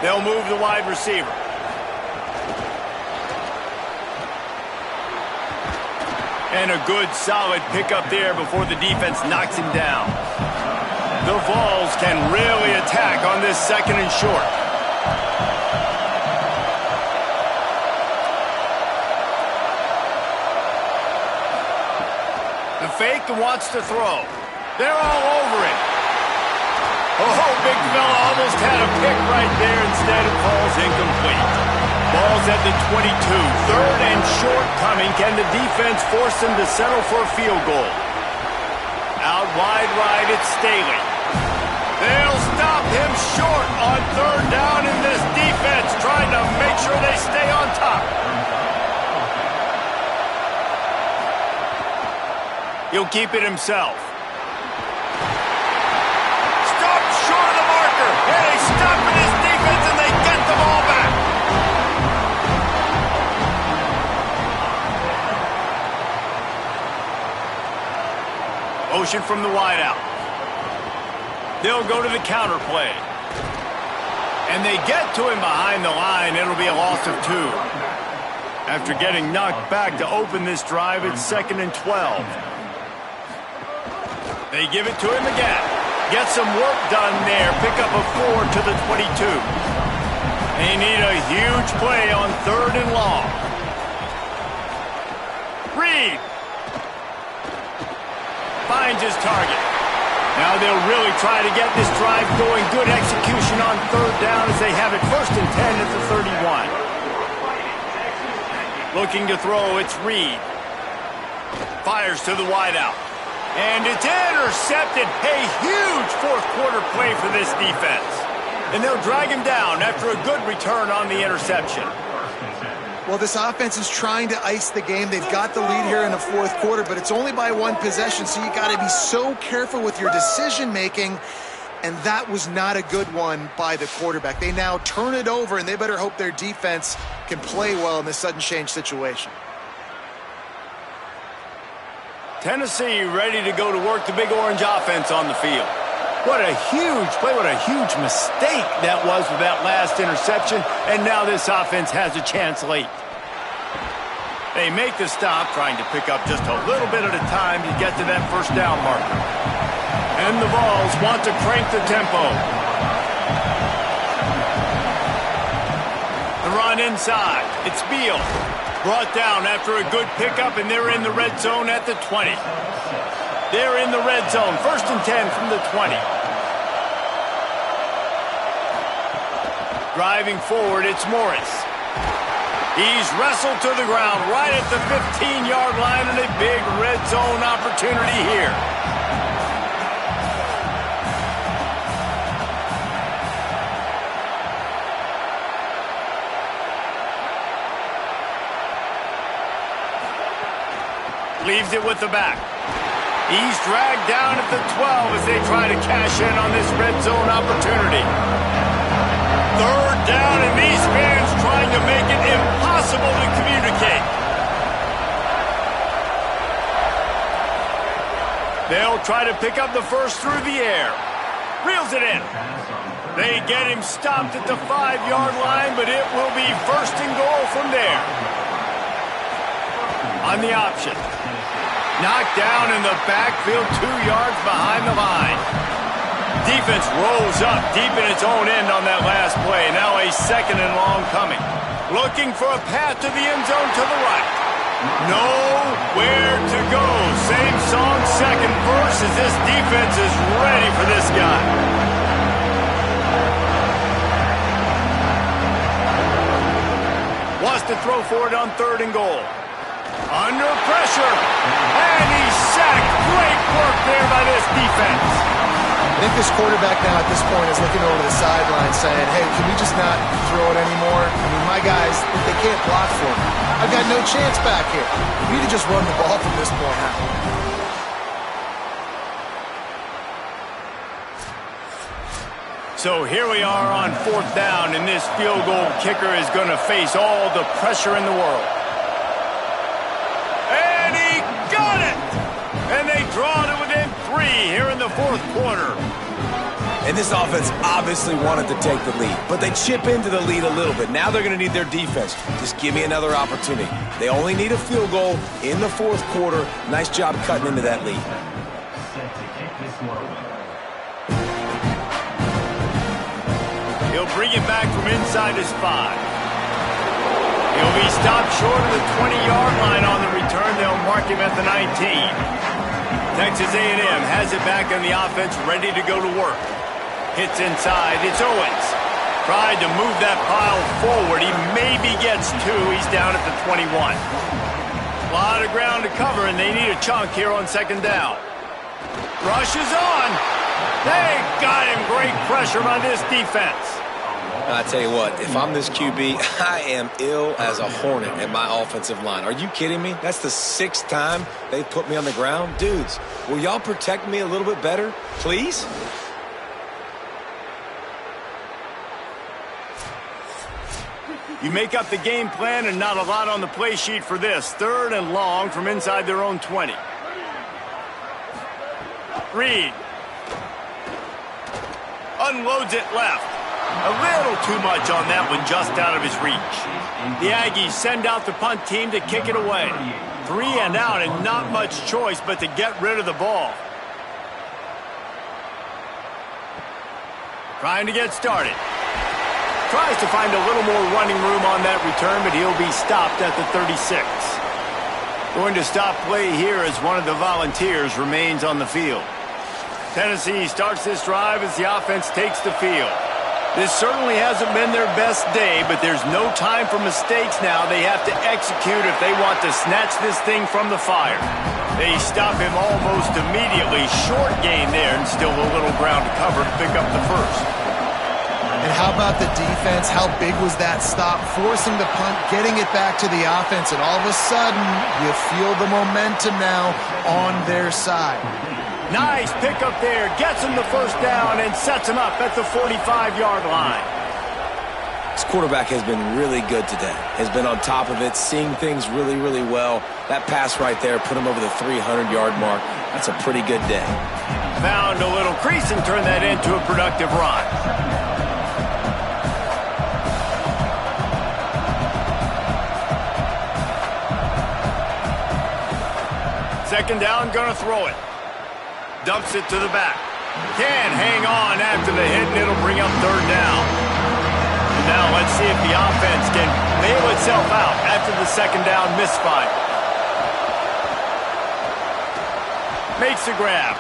[SPEAKER 1] They'll move the wide receiver. And a good, solid pickup there before the defense knocks him down. The Vols can really attack on this second and short. The fake wants to throw. They're all over it. Oh, big fella almost had a pick right there. Instead, it falls incomplete. Ball's at the 22. Third and short coming. Can the defense force them to settle for a field goal? Out wide right, it's Staley. They'll stop him short on third down in this defense, trying to make sure they stay on top. He'll keep it himself. Stop short of the marker. And they stop in his defense and they get the ball back. Motion from the wideout. They'll go to the counter play. And they get to him behind the line. It'll be a loss of 2. After getting knocked back to open this drive, it's 2nd and 12. They give it to him again. Get some work done there. Pick up a 4 to the 22. They need a huge play on third and long. Reed finds his target. Now they'll really try to get this drive going. Good execution on third down as they have it 1st and 10 at the 31. Looking to throw, it's Reed. Fires to the wideout. And it's intercepted. A huge fourth quarter play for this defense. And they'll drag him down after a good return on the interception.
[SPEAKER 3] Well, this offense is trying to ice the game. They've got the lead here in the fourth quarter, but it's only by 1 possession, so you got to be so careful with your decision-making, and that was not a good one by the quarterback. They now turn it over, and they better hope their defense can play well in this sudden change situation.
[SPEAKER 1] Tennessee ready to go to work the Big Orange offense on the field. What a huge play, what a huge mistake that was with that last interception, and now this offense has a chance late. They make the stop, trying to pick up just a little bit at a time to get to that first down marker. And the Vols want to crank the tempo. The run inside, it's Beal. Brought down after a good pickup, and they're in the red zone at the 20. They're in the red zone, 1st and 10 from the 20. Driving forward, it's Morris. He's wrestled to the ground right at the 15-yard line, and a big red zone opportunity here. Leaves it with the back. He's dragged down at the 12 as they try to cash in on this red zone opportunity. Third down, and these fans trying to make it impossible to communicate. They'll try to pick up the first through the air. Reels it in. They get him stopped at the 5-yard line, but it will be 1st and goal from there. On the option. Knocked down in the backfield, 2 yards behind the line. Defense rolls up deep in its own end on that last play. Now a 2nd and long coming. Looking for a path to the end zone to the right. Nowhere to go. Same song, second verse, as this defense is ready for this guy. Wants to throw for it on 3rd and goal. Under pressure. And he's sacked. Great work there by by this defense.
[SPEAKER 3] I think this quarterback now at this point is looking over to the sideline saying, hey, can we just not throw it anymore? I mean, my guys, they can't block for me. I've got no chance back here. We need to just run the ball from this point out.
[SPEAKER 1] So here we are on 4th down, and this field goal kicker is going to face all the pressure in the world. And he got it! And they draw to within 3 here in the 4th quarter.
[SPEAKER 4] And this offense obviously wanted to take the lead, but they chip into the lead a little bit. Now they're going to need their defense. Just give me another opportunity. They only need a field goal in the 4th quarter. Nice job cutting into that lead.
[SPEAKER 1] He'll bring it back from inside his 5. He'll be stopped short of the 20-yard line on the return. They'll mark him at the 19. Texas A&M has it back on the offense, ready to go to work. Hits inside. It's Owens. Tried to move that pile forward. He maybe gets 2. He's down at the 21. A lot of ground to cover, and they need a chunk here on 2nd down. Rush is on. They got him. Great pressure on this defense.
[SPEAKER 4] I tell you what, if I'm this QB, I am ill as a hornet in my offensive line. Are you kidding me? That's the 6th time they've put me on the ground. Dudes, will y'all protect me a little bit better, please?
[SPEAKER 1] You make up the game plan and not a lot on the play sheet for this. 3rd and long from inside their own 20. Reed unloads it left. A little too much on that one, just out of his reach. The Aggies send out the punt team to kick it away. 3 and out, and not much choice but to get rid of the ball. Trying to get started. Tries to find a little more running room on that return, but he'll be stopped at the 36. Going to stop play here as one of the Volunteers remains on the field. Tennessee starts this drive as the offense takes the field. This certainly hasn't been their best day, but there's no time for mistakes now. They have to execute if they want to snatch this thing from the fire. They stop him almost immediately. Short gain there, and still a little ground to cover to pick up the first.
[SPEAKER 3] And how about the defense? How big was that stop? Forcing the punt, getting it back to the offense, and all of a sudden, you feel the momentum now on their side.
[SPEAKER 1] Nice pickup there. Gets him the first down and sets him up at the 45-yard line.
[SPEAKER 4] This quarterback has been really good today. Has been on top of it, seeing things really, really well. That pass right there put him over the 300-yard mark. That's a pretty good day.
[SPEAKER 1] Found a little crease and turned that into a productive run. Second down, gonna throw it. Dumps it to the back. Can hang on after the hit, and it'll bring up 3rd down. And now let's see if the offense can bail itself out after the 2nd down misfire. Makes the grab.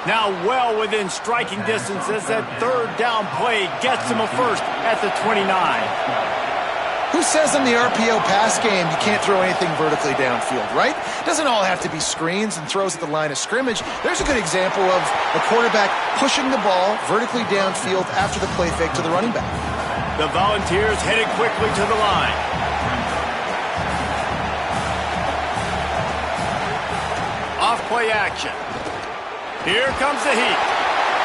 [SPEAKER 1] Now well within striking distance as that 3rd down play gets him a first at the 29.
[SPEAKER 3] Who says in the RPO pass game you can't throw anything vertically downfield, right? It doesn't all have to be screens and throws at the line of scrimmage. There's a good example of a quarterback pushing the ball vertically downfield after the play fake to the running back.
[SPEAKER 1] The Volunteers headed quickly to the line. Off play action. Here comes the heat.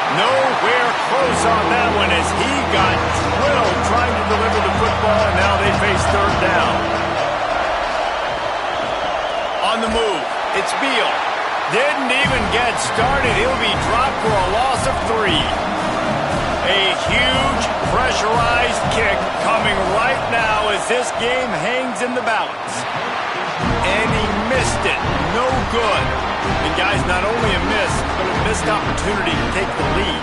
[SPEAKER 1] Nowhere close on that one as he got drilled trying to deliver the football, and now they face 3rd down. On the move, it's Beal. Didn't even get started. He'll be dropped for a loss of 3. A huge pressurized kick coming right now as this game hangs in the balance. And he missed it. No good. And guys, not only a miss, but a missed opportunity to take the lead.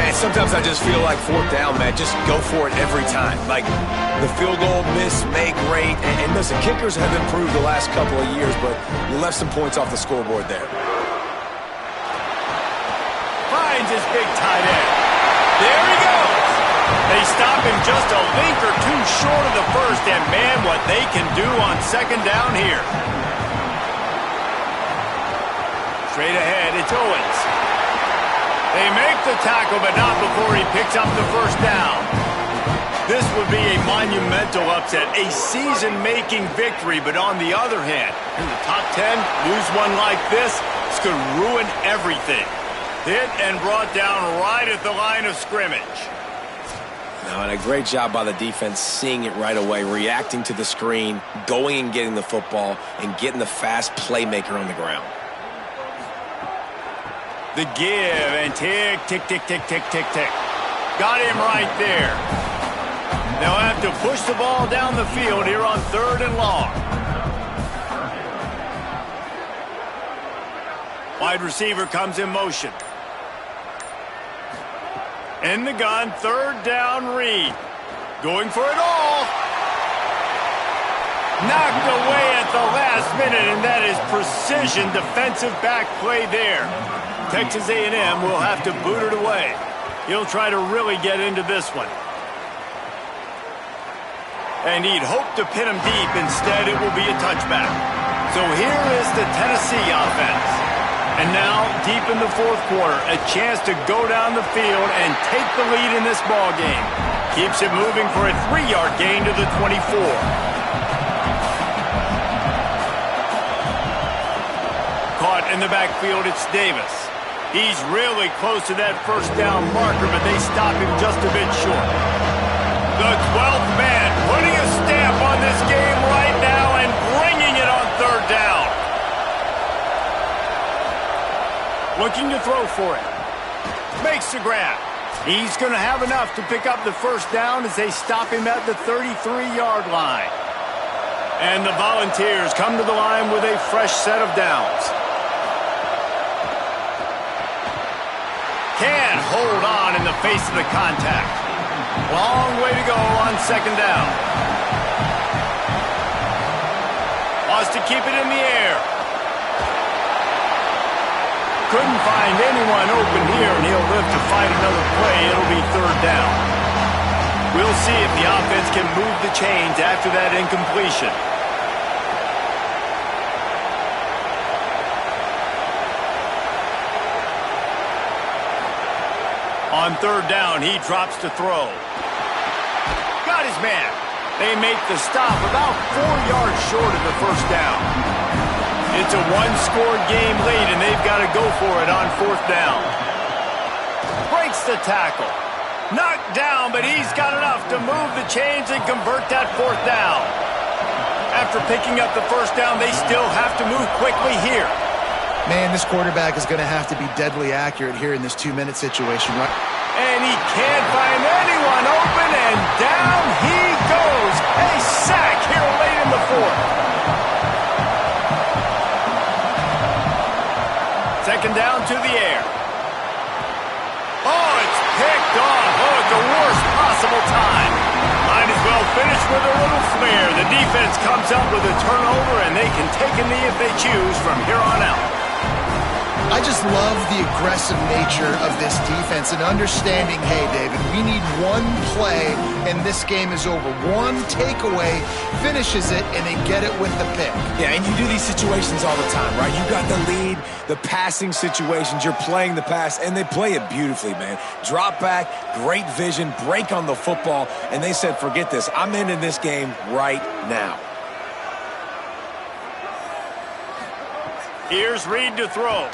[SPEAKER 4] And sometimes I just feel like 4th down, man. Just go for it every time. Like the field goal, miss, make, rate. And listen, kickers have improved the last couple of years, but you left some points off the scoreboard there.
[SPEAKER 1] Finds his big tight end. There he goes. They stop him just a link or two short of the first, and man, what they can do on 2nd down here. Straight ahead, it's Owens. They make the tackle, but not before he picks up the first down. This would be a monumental upset, a season-making victory, but on the other hand, in the top 10, lose one like this, it's going to ruin everything. Hit and brought down right at the line of scrimmage.
[SPEAKER 4] No, and a great job by the defense seeing it right away, reacting to the screen, going and getting the football, and getting the fast playmaker on the ground.
[SPEAKER 1] The give and tick, tick, tick, tick, tick, tick, tick. Got him right there. They'll have to push the ball down the field here on 3rd and long. Wide receiver comes in motion. In the gun, 3rd down, Reed. Going for it all. Knocked away at the last minute, and that is precision defensive back play there. Texas A&M will have to boot it away. He'll try to really get into this one. And he'd hope to pin him deep. Instead, it will be a touchback. So here is the Tennessee offense. And now, deep in the 4th quarter, a chance to go down the field and take the lead in this ball game. Keeps it moving for a 3-yard gain to the 24. Caught in the backfield, it's Davis. He's really close to that first down marker, but they stop him just a bit short. The 12th man putting a stamp on this game right now and bringing it on 3rd down. Looking to throw for it. Makes the grab. He's going to have enough to pick up the first down as they stop him at the 33-yard line. And the Volunteers come to the line with a fresh set of downs. Can't hold on in the face of the contact. Long way to go on 2nd down. Wants to keep it in the air. Couldn't find anyone open here, and he'll live to fight another play. It'll be 3rd down. We'll see if the offense can move the chains after that incompletion. On 3rd down, he drops to throw. Got his man. They make the stop about 4 yards short of the first down. It's a one-score game lead, and they've got to go for it on 4th down. Breaks the tackle. Knocked down, but he's got enough to move the chains and convert that 4th down. After picking up the first down, they still have to move quickly here.
[SPEAKER 3] Man, this quarterback is going to have to be deadly accurate here in this 2-minute situation, right?
[SPEAKER 1] And he can't find anyone open, and down he goes. A sack here late in the 4th. 2nd down to the air. Oh, it's picked off. Oh, at the worst possible time. Might as well finish with a little flair. The defense comes up with a turnover, and they can take a knee if they choose from here on out.
[SPEAKER 3] I just love the aggressive nature of this defense and understanding, hey, David, we need one play and this game is over. One takeaway finishes it and they get it with the pick.
[SPEAKER 4] Yeah, and you do these situations all the time, right? You got the lead, the passing situations, you're playing the pass, and they play it beautifully, man. Drop back, great vision, break on the football, and they said, forget this. I'm ending this game right now.
[SPEAKER 1] Here's Reed to throw.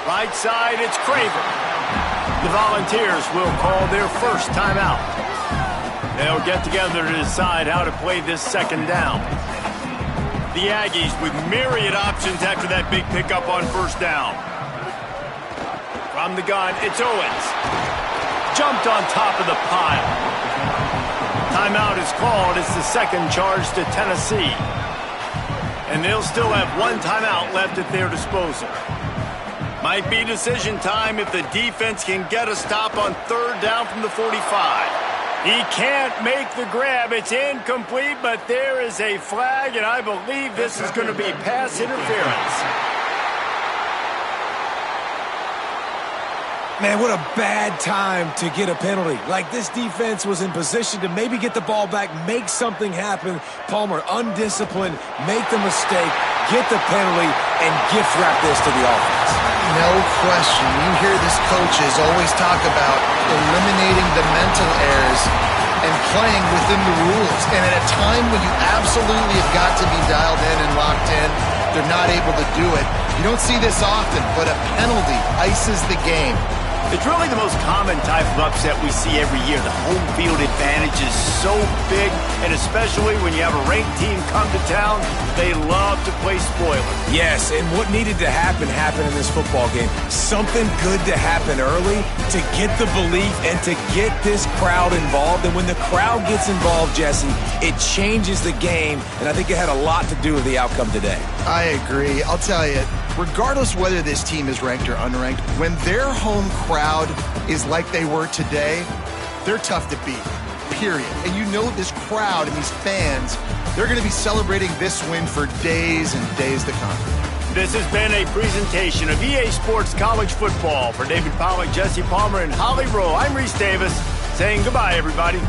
[SPEAKER 1] Right side, it's Craver. The Volunteers will call their first timeout. They'll get together to decide how to play this 2nd down. The Aggies with myriad options after that big pickup on 1st down. From the gun, it's Owens. Jumped on top of the pile. Timeout is called. It's the 2nd charge to Tennessee. And they'll still have one timeout left at their disposal. Might be decision time if the defense can get a stop on 3rd down from the 45. He can't make the grab. It's incomplete, but there is a flag, and I believe this is going to be pass interference.
[SPEAKER 4] Man, what a bad time to get a penalty. Like, this defense was in position to maybe get the ball back, make something happen. Palmer, undisciplined, make the mistake, get the penalty, and gift wrap this to the offense.
[SPEAKER 3] No question. You hear this coaches always talk about eliminating the mental errors and playing within the rules. And at a time when you absolutely have got to be dialed in and locked in, they're not able to do it. You don't see this often, but a penalty ices the game.
[SPEAKER 1] It's really the most common type of upset we see every year. The home field advantage is so big, and especially when you have a ranked team come to town, they love to play spoiler.
[SPEAKER 4] Yes, and what needed to happen happened in this football game. Something good to happen early to get the belief and to get this crowd involved. And when the crowd gets involved, Jesse, it changes the game, and I think it had a lot to do with the outcome today.
[SPEAKER 3] I agree. I'll tell you, regardless whether this team is ranked or unranked, when their home crowd is like they were today, they're tough to beat, period. And you know this crowd and these fans, they're going to be celebrating this win for days and days to come.
[SPEAKER 1] This has been a presentation of EA Sports College Football. For David Pollack, Jesse Palmer, and Holly Rowe, I'm Reese Davis saying goodbye, everybody.